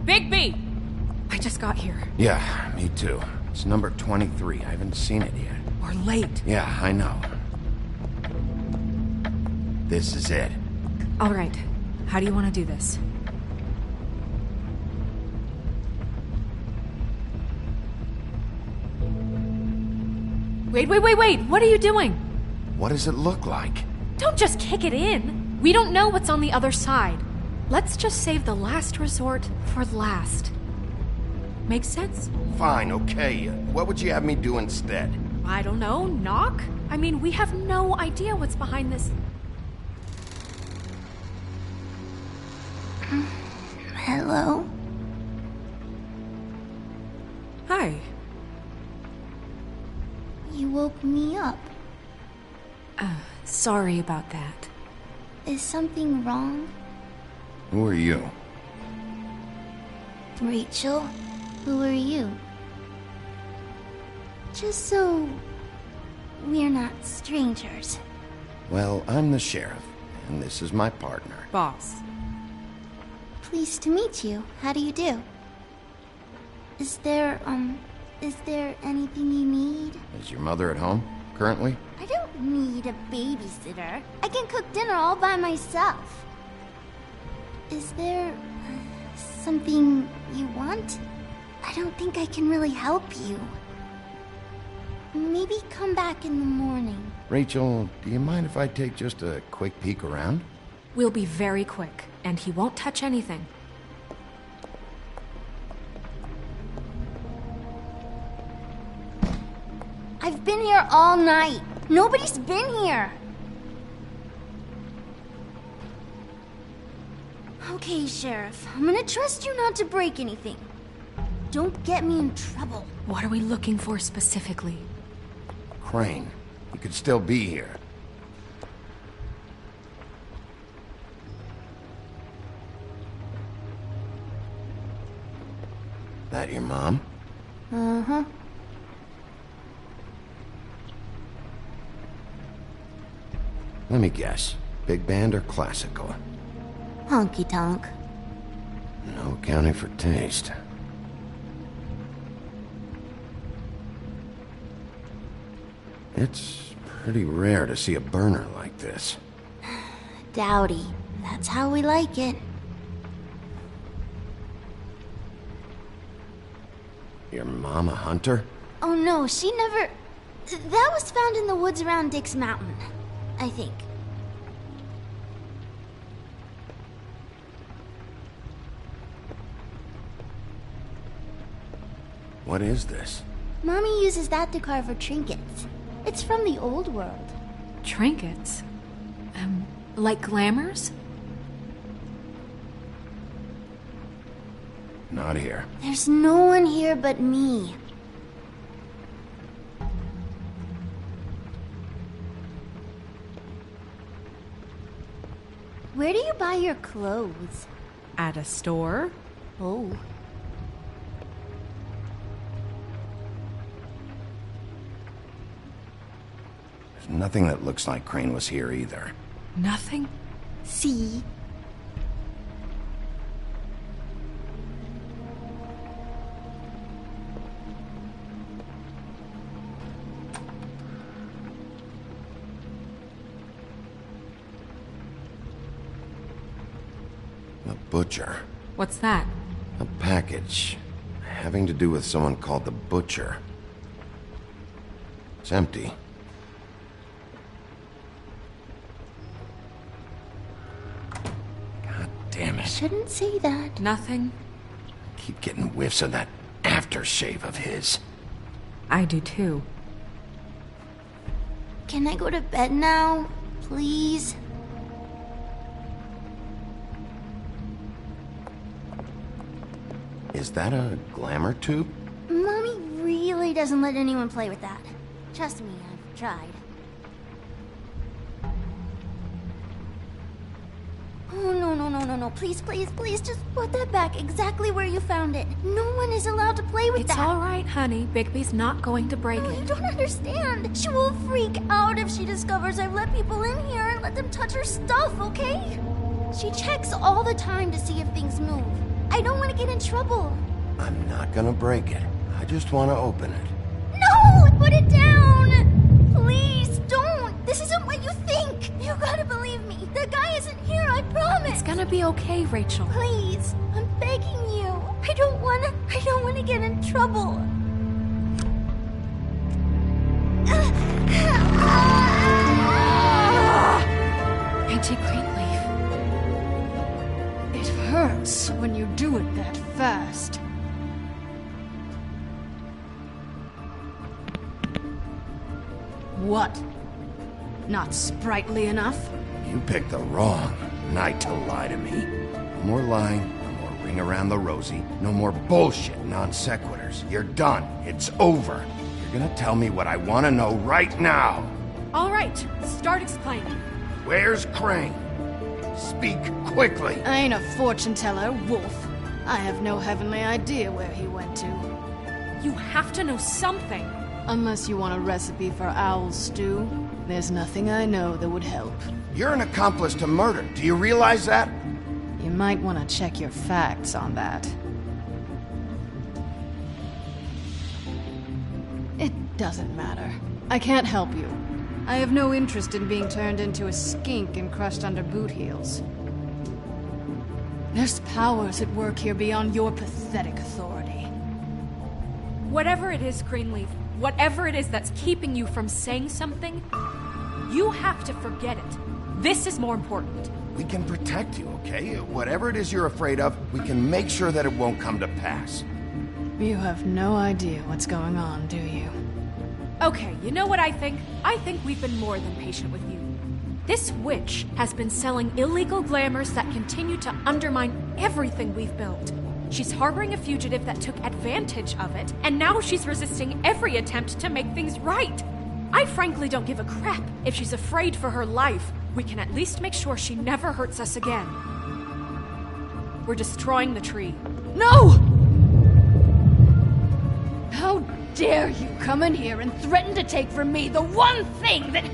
[SPEAKER 5] Bigby! I just got here.
[SPEAKER 3] Yeah, me too. It's number 23. I haven't seen it yet.
[SPEAKER 5] We're late.
[SPEAKER 3] Yeah, I know. This is it.
[SPEAKER 5] All right. How do you want to do this? Wait! What are you doing?
[SPEAKER 3] What does it look like?
[SPEAKER 5] Don't just kick it in. We don't know what's on the other side. Let's just save the last resort for last. Make sense?
[SPEAKER 3] Fine, okay. What would you have me do instead?
[SPEAKER 5] I don't know. Knock? I mean, we have no idea what's behind this.
[SPEAKER 16] Hello?
[SPEAKER 5] Hi.
[SPEAKER 16] You woke me up.
[SPEAKER 5] Sorry about that.
[SPEAKER 16] Is something wrong?
[SPEAKER 3] Who are you?
[SPEAKER 16] Rachel? Who are you? Just so we're not strangers.
[SPEAKER 3] Well, I'm the sheriff, and this is my partner.
[SPEAKER 5] Boss.
[SPEAKER 16] Pleased to meet you. How do you do? Is there anything you need?
[SPEAKER 3] Is your mother at home, currently?
[SPEAKER 16] I don't need a babysitter. I can cook dinner all by myself. Is there something you want? I don't think I can really help you. Maybe come back in the morning.
[SPEAKER 3] Rachel, do you mind if I take just a quick peek around?
[SPEAKER 5] We'll be very quick, and he won't touch anything.
[SPEAKER 16] I've been here all night. Nobody's been here. Okay, Sheriff. I'm gonna trust you not to break anything. Don't get me in trouble.
[SPEAKER 5] What are we looking for specifically?
[SPEAKER 3] Crane. He could still be here. That your mom?
[SPEAKER 16] Uh-huh.
[SPEAKER 3] Let me guess. Big band or classical?
[SPEAKER 16] Honky tonk.
[SPEAKER 3] No accounting for taste. It's pretty rare to see a burner like this.
[SPEAKER 16] Dowdy. That's how we like it.
[SPEAKER 3] Your mom a hunter?
[SPEAKER 16] Oh no, she never... That was found in the woods around Dick's Mountain, I think.
[SPEAKER 3] What is this?
[SPEAKER 16] Mommy uses that to carve her trinkets. It's from the old world.
[SPEAKER 5] Trinkets? Like glamours?
[SPEAKER 3] Not here.
[SPEAKER 16] There's no one here but me. Where do you buy your clothes?
[SPEAKER 5] At a store?
[SPEAKER 16] Oh.
[SPEAKER 3] There's nothing that looks like Crane was here either.
[SPEAKER 5] Nothing?
[SPEAKER 16] See?
[SPEAKER 3] The Butcher.
[SPEAKER 5] What's that?
[SPEAKER 3] A package having to do with someone called the Butcher. It's empty. God damn it.
[SPEAKER 16] Shouldn't say that.
[SPEAKER 5] Nothing?
[SPEAKER 3] Keep getting whiffs of that aftershave of his.
[SPEAKER 5] I do too.
[SPEAKER 16] Can I go to bed now? Please?
[SPEAKER 3] Is that a glamour tube?
[SPEAKER 16] Mommy really doesn't let anyone play with that. Trust me, I've tried. Oh, no. Please, just put that back exactly where you found it. No one is allowed to play with that.
[SPEAKER 5] It's all right, honey. Bigby's not going to break it.
[SPEAKER 16] You don't understand. She will freak out if she discovers I've let people in here and let them touch her stuff, okay? She checks all the time to see if things move. I don't want to get in trouble.
[SPEAKER 3] I'm not gonna break it. I just want to open it.
[SPEAKER 16] No! Put it down! Please, don't! This isn't what you think! You gotta believe me. The guy isn't here, I promise!
[SPEAKER 5] It's gonna be okay, Rachel.
[SPEAKER 16] Please, I'm begging you. I don't wanna get in trouble.
[SPEAKER 5] Auntie Greenleaf.
[SPEAKER 19] It hurts when you do it that fast. What? Not sprightly enough?
[SPEAKER 3] You picked the wrong night to lie to me. No more lying, no more ring around the rosy, no more bullshit non sequiturs. You're done. It's over. You're gonna tell me what I want to know right now.
[SPEAKER 5] All right, start explaining.
[SPEAKER 3] Where's Crane? Speak quickly.
[SPEAKER 19] I ain't a fortune teller, Wolf. I have no heavenly idea where he went to.
[SPEAKER 5] You have to know something.
[SPEAKER 19] Unless you want a recipe for owl stew, there's nothing I know that would help.
[SPEAKER 3] You're an accomplice to murder. Do you realize that?
[SPEAKER 19] You might want to check your facts on that. It doesn't matter. I can't help you. I have no interest in being turned into a skink and crushed under boot heels. There's powers at work here beyond your pathetic authority.
[SPEAKER 5] Whatever it is, Greenleaf, whatever it is that's keeping you from saying something, you have to forget it. This is more important.
[SPEAKER 3] We can protect you, okay? Whatever it is you're afraid of, we can make sure that it won't come to pass.
[SPEAKER 19] You have no idea what's going on, do you?
[SPEAKER 5] Okay, you know what I think? I think we've been more than patient with you. This witch has been selling illegal glamours that continue to undermine everything we've built. She's harboring a fugitive that took advantage of it, and now she's resisting every attempt to make things right. I frankly don't give a crap if she's afraid for her life. We can at least make sure she never hurts us again. We're destroying the tree.
[SPEAKER 19] No! How dare you come in here and threaten to take from me the one thing that...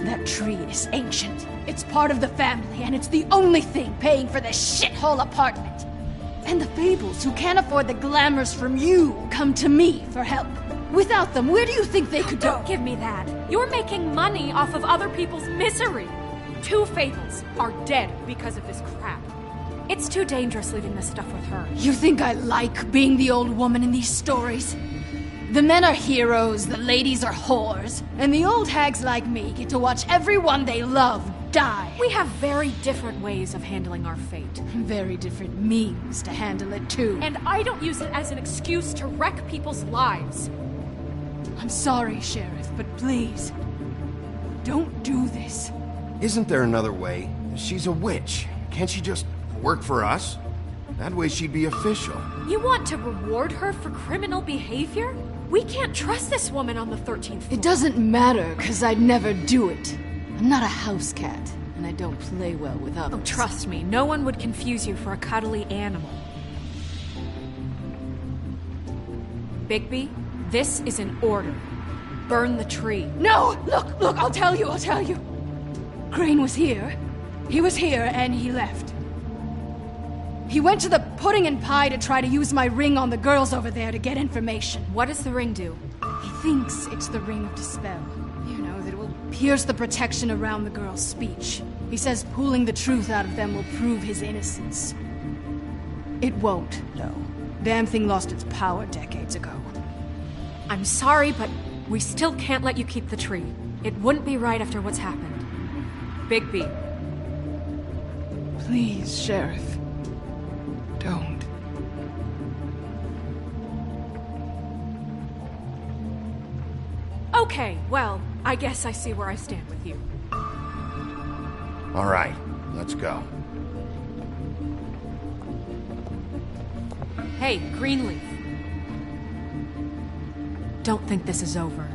[SPEAKER 19] That tree is ancient. It's part of the family, and it's the only thing paying for this shithole apartment. And the Fables, who can't afford the glamours from you, come to me for help. Without them, where do you think they could go?
[SPEAKER 5] Don't give me that. You're making money off of other people's misery. 2 Fables are dead because of this crap. It's too dangerous leaving this stuff with her.
[SPEAKER 19] You think I like being the old woman in these stories? The men are heroes, the ladies are whores, and the old hags like me get to watch everyone they love die.
[SPEAKER 5] We have very different ways of handling our fate.
[SPEAKER 19] Very different means to handle it, too.
[SPEAKER 5] And I don't use it as an excuse to wreck people's lives.
[SPEAKER 19] I'm sorry, Sheriff, but please, don't do this.
[SPEAKER 3] Isn't there another way? She's a witch. Can't she just work for us? That way she'd be official.
[SPEAKER 5] You want to reward her for criminal behavior? We can't trust this woman on the 13th floor.
[SPEAKER 19] It doesn't matter, because I'd never do it. I'm not a house cat, and I don't play well with others.
[SPEAKER 5] Oh, trust me, no one would confuse you for a cuddly animal. Bigby, this is an order. Burn the tree.
[SPEAKER 19] No! Look, I'll tell you. Crane was here. He was here, and he left. He went to the pudding and pie to try to use my ring on the girls over there to get information.
[SPEAKER 5] What does the ring do?
[SPEAKER 19] He thinks it's the ring of dispel. You know, that it will pierce the protection around the girls' speech. He says pulling the truth out of them will prove his innocence. It won't, though. Damn thing lost its power decades ago.
[SPEAKER 5] I'm sorry, but we still can't let you keep the tree. It wouldn't be right after what's happened. Bigby.
[SPEAKER 19] Please, Sheriff. Don't.
[SPEAKER 5] Okay, well, I guess I see where I stand with you.
[SPEAKER 3] All right, let's go.
[SPEAKER 5] Hey, Greenleaf. Don't think this is over.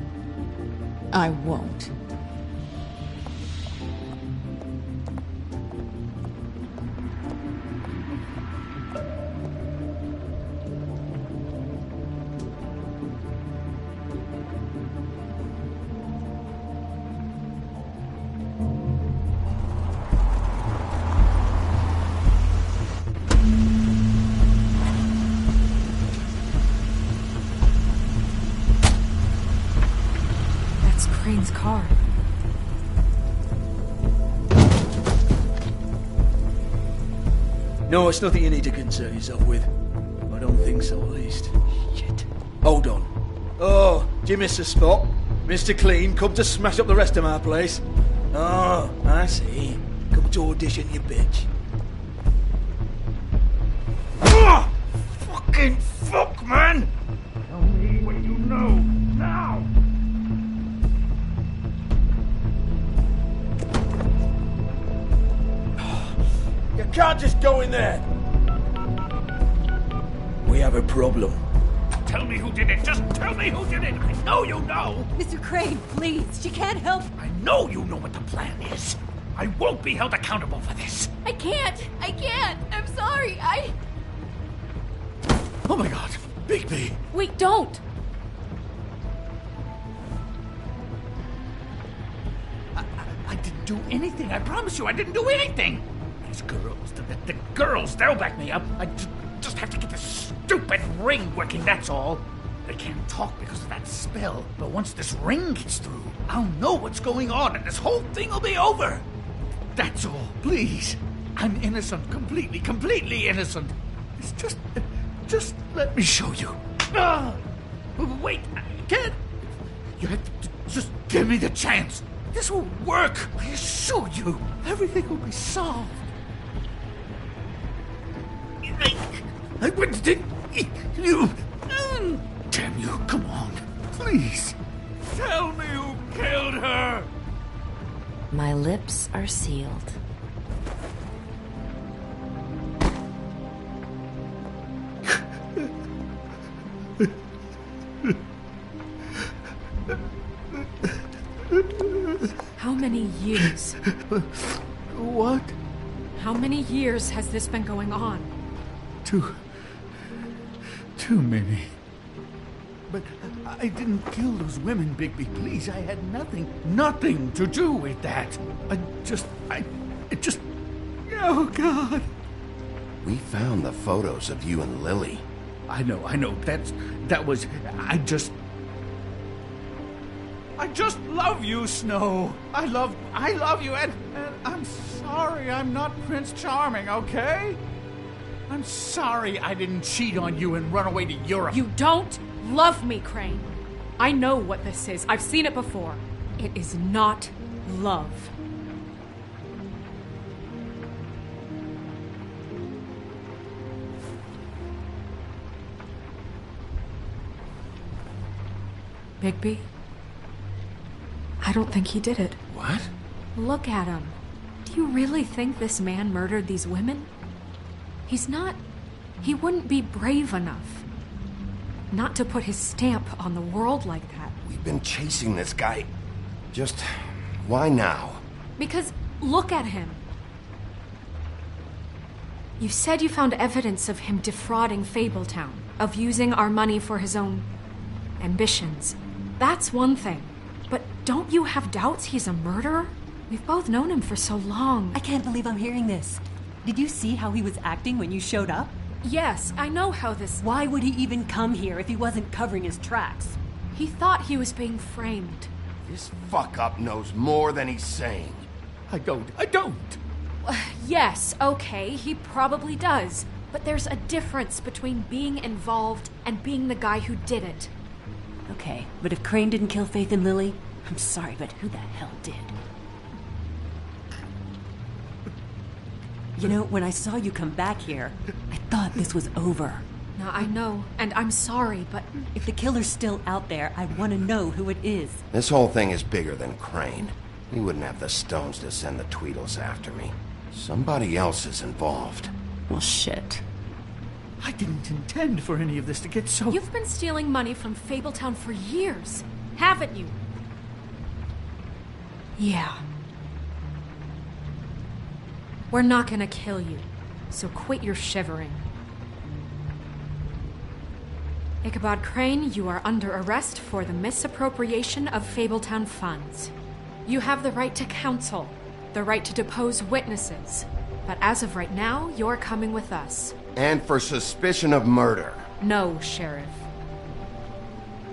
[SPEAKER 19] I won't.
[SPEAKER 5] Crane's car.
[SPEAKER 20] No, it's nothing you need to concern yourself with. I don't think so, at least. Shit. Hold on. Oh, do you miss a spot? Mr. Clean, come to smash up the rest of my place. Oh, I see. Come to audition, you bitch. Ah! Fucking fuck, man! Tell me what you know, now! You can't just go in there! We have a problem.
[SPEAKER 11] Tell me who did it! Just tell me who did it! I know you know!
[SPEAKER 8] Mr. Crane, please, she can't help.
[SPEAKER 11] I know you know what the plan is. I won't be held accountable for this.
[SPEAKER 5] I can't! I'm sorry,
[SPEAKER 20] Oh my god! Bigby!
[SPEAKER 5] Wait, don't!
[SPEAKER 11] I didn't do anything. I promise you, I didn't do anything. These girls, the girls, they'll back me up. I just have to get this stupid ring working, that's all. They can't talk because of that spell, but once this ring gets through, I'll know what's going on and this whole thing will be over. That's all, please. I'm innocent, completely innocent. It's just let me show you. Wait, I can't. You have to just give me the chance. This will work, I assure you. Everything will be solved. I wouldn't think you. Damn you, come on. Please. Tell me who killed her.
[SPEAKER 10] My lips are sealed.
[SPEAKER 5] How many years?
[SPEAKER 1] What?
[SPEAKER 5] How many years has this been going on?
[SPEAKER 1] Too many. But I didn't kill those women, Bigby. Please, I had nothing to do with that. It just... Oh, God.
[SPEAKER 3] We found the photos of you and Lily.
[SPEAKER 1] I know. I just love you, Snow. I love you, and I'm sorry I'm not Prince Charming, okay? I'm sorry I didn't cheat on you and run away to Europe.
[SPEAKER 5] You don't love me, Crane. I know what this is. I've seen it before. It is not love. Bigby? I don't think he did it.
[SPEAKER 7] What?
[SPEAKER 5] Look at him. Do you really think this man murdered these women? He's not... He wouldn't be brave enough. Not to put his stamp on the world like that.
[SPEAKER 3] We've been chasing this guy. Just... why now?
[SPEAKER 5] Because look at him. You said you found evidence of him defrauding Fabletown, of using our money for his own ambitions. That's one thing. But don't you have doubts he's a murderer? We've both known him for so long.
[SPEAKER 8] I can't believe I'm hearing this. Did you see how he was acting when you showed up?
[SPEAKER 5] Yes, I know how this...
[SPEAKER 8] Why would he even come here if he wasn't covering his tracks?
[SPEAKER 5] He thought he was being framed.
[SPEAKER 3] This fuck-up knows more than he's saying.
[SPEAKER 11] I don't.
[SPEAKER 5] Yes, okay, he probably does. But there's a difference between being involved and being the guy who did it.
[SPEAKER 8] Okay, but if Crane didn't kill Faith and Lily, I'm sorry, but who the hell did? You know, when I saw you come back here, I thought this was over.
[SPEAKER 5] Now, I know, and I'm sorry, but...
[SPEAKER 8] If the killer's still out there, I want to know who it is.
[SPEAKER 3] This whole thing is bigger than Crane. He wouldn't have the stones to send the Tweedles after me. Somebody else is involved.
[SPEAKER 8] Well, shit.
[SPEAKER 11] I didn't intend for any of this to get so...
[SPEAKER 5] You've been stealing money from Fabletown for years, haven't you? Yeah. We're not gonna kill you, so quit your shivering. Ichabod Crane, you are under arrest for the misappropriation of Fabletown funds. You have the right to counsel, the right to depose witnesses, but as of right now, you're coming with us.
[SPEAKER 3] And for suspicion of murder.
[SPEAKER 5] No, Sheriff.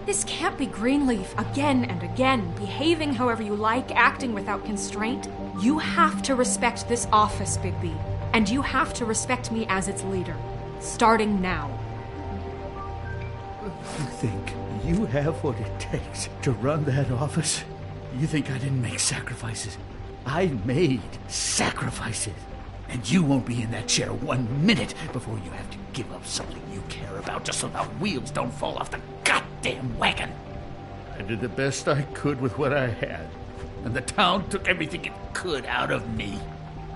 [SPEAKER 5] This can't be Greenleaf again and again, behaving however you like, acting without constraint. You have to respect this office, Bigby, and you have to respect me as its leader, starting now.
[SPEAKER 11] You think you have what it takes to run that office? You think I didn't make sacrifices? I made sacrifices. And you won't be in that chair 1 minute before you have to give up something you care about just so the wheels don't fall off the goddamn wagon. I did the best I could with what I had. And the town took everything it could out of me.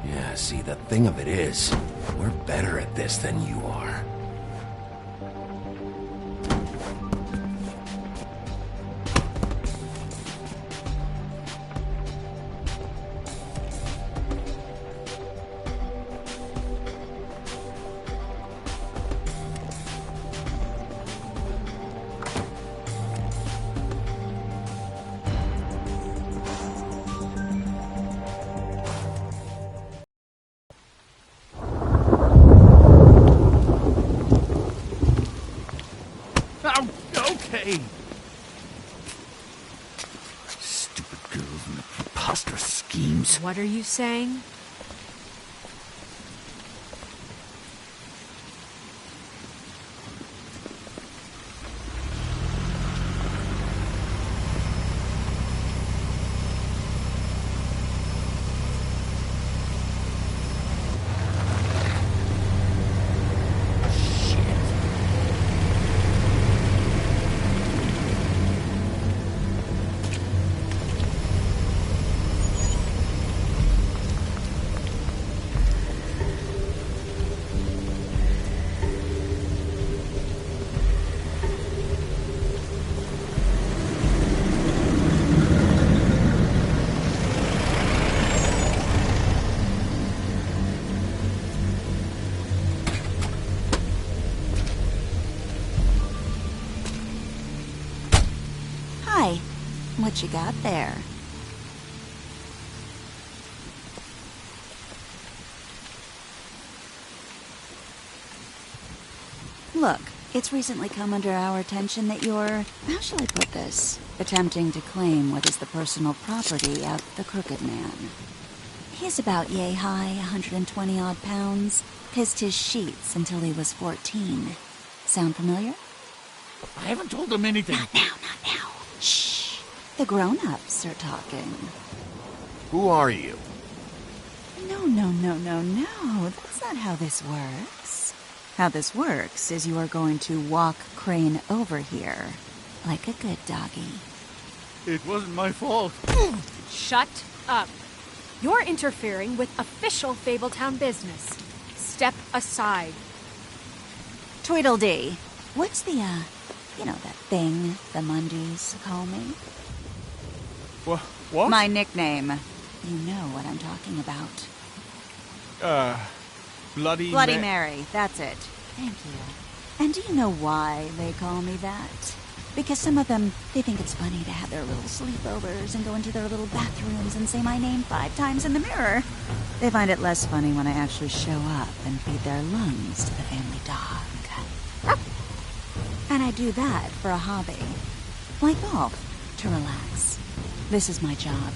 [SPEAKER 3] Yeah, see, the thing of it is, we're better at this than you are.
[SPEAKER 11] Okay. Stupid girls and their preposterous schemes.
[SPEAKER 5] What are you saying?
[SPEAKER 21] What you got there? Look, it's recently come under our attention that you're, how shall I put this, attempting to claim what is the personal property of the Crooked Man. He's about yay high, 120 odd pounds, pissed his sheets until he was 14. Sound familiar?
[SPEAKER 11] I haven't told him anything.
[SPEAKER 21] Not now. Shh. The grown-ups are talking.
[SPEAKER 3] Who are you?
[SPEAKER 21] No. That's not how this works. How this works is you are going to walk Crane over here. Like a good doggy.
[SPEAKER 1] It wasn't my fault.
[SPEAKER 4] Shut up. You're interfering with official Fabletown business. Step aside.
[SPEAKER 21] Tweedledee. What's the, you know, that thing the Mundies call me?
[SPEAKER 2] What?
[SPEAKER 21] My nickname. You know what I'm talking about.
[SPEAKER 2] Bloody
[SPEAKER 21] Mary, that's it. Thank you. And do you know why they call me that? Because some of them, they think it's funny to have their little sleepovers and go into their little bathrooms and say my name 5 times in the mirror. They find it less funny when I actually show up and feed their lungs to the family dog. And I do that for a hobby. Like golf, to relax. This is my job.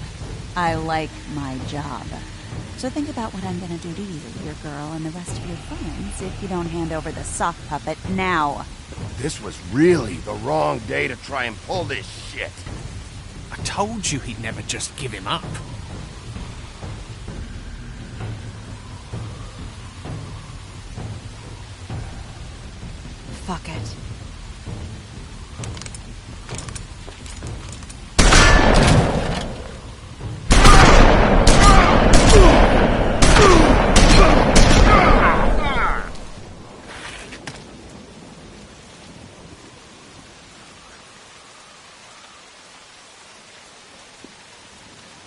[SPEAKER 21] I like my job. So think about what I'm gonna do to you, your girl, and the rest of your friends if you don't hand over the sock puppet now.
[SPEAKER 18] This was really the wrong day to try and pull this shit.
[SPEAKER 11] I told you he'd never just give him up.
[SPEAKER 21] Fuck it.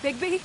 [SPEAKER 5] Bigby?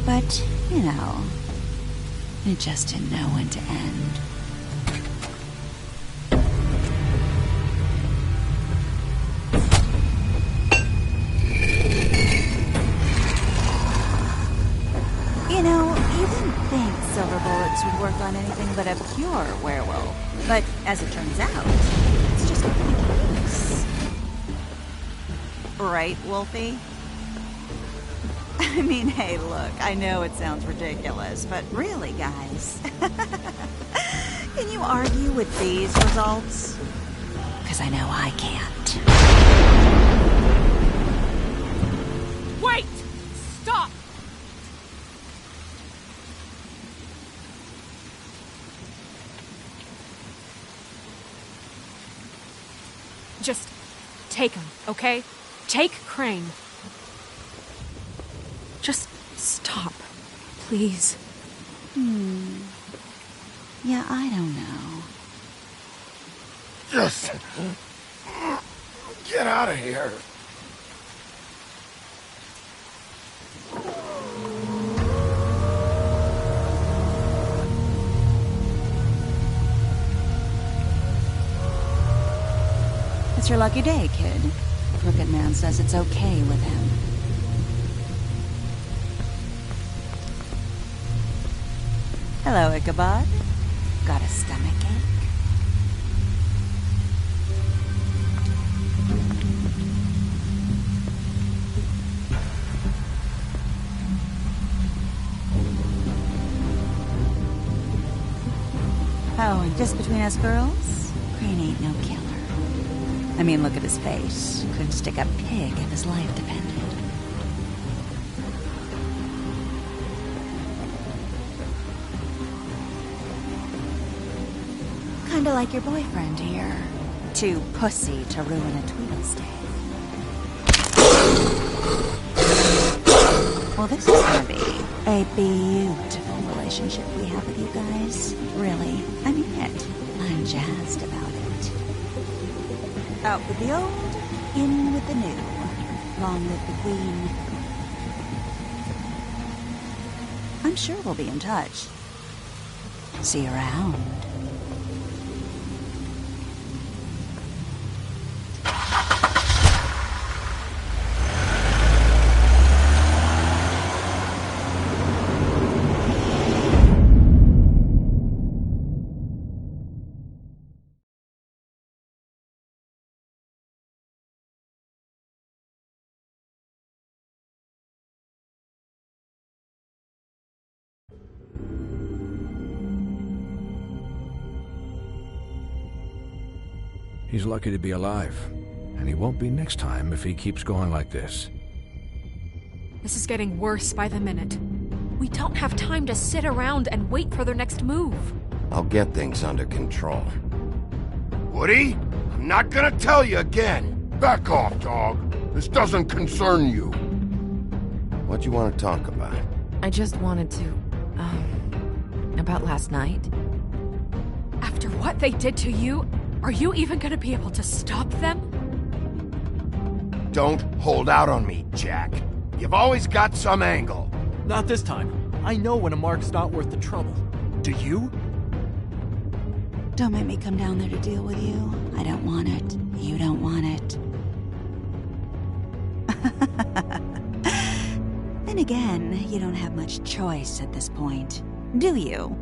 [SPEAKER 21] But, you know, it just didn't know when to end. You know, you didn't think silver bullets would work on anything but a pure werewolf. But as it turns out, it's just kind of case. Right, Wolfie? I mean, hey, look, I know it sounds ridiculous, but really, guys, can you argue with these results? Because I know I can't.
[SPEAKER 5] Wait! Stop! Just take him, okay? Take Crane. Just stop, please.
[SPEAKER 21] Yeah, I don't know.
[SPEAKER 18] Just get out of here.
[SPEAKER 21] It's your lucky day, kid. The Crooked Man says it's okay with him. Hello, Ichabod. Got a stomachache? Oh, and just between us girls, Crane ain't no killer. I mean, look at his face. Couldn't stick a pig if his life depended. Kinda like your boyfriend here. Too pussy to ruin a Tweedle stay. Well, this is gonna be a beautiful relationship we have with you guys. Really, I mean it. I'm jazzed about it. Out with the old, in with the new. Long live the Queen. I'm sure we'll be in touch. See you around.
[SPEAKER 14] He's lucky to be alive, and he won't be next time if he keeps going like this.
[SPEAKER 5] This is getting worse by the minute. We don't have time to sit around and wait for their next move.
[SPEAKER 3] I'll get things under control.
[SPEAKER 18] Woody, I'm not gonna tell you again. Back off, dog. This doesn't concern you.
[SPEAKER 3] What you want to talk about?
[SPEAKER 10] I just wanted to, about last night.
[SPEAKER 5] After what they did to you, are you even gonna be able to stop them?
[SPEAKER 18] Don't hold out on me, Jack. You've always got some angle.
[SPEAKER 17] Not this time. I know when a mark's not worth the trouble. Do you?
[SPEAKER 21] Don't make me come down there to deal with you. I don't want it. You don't want it. Then again, you don't have much choice at this point, do you?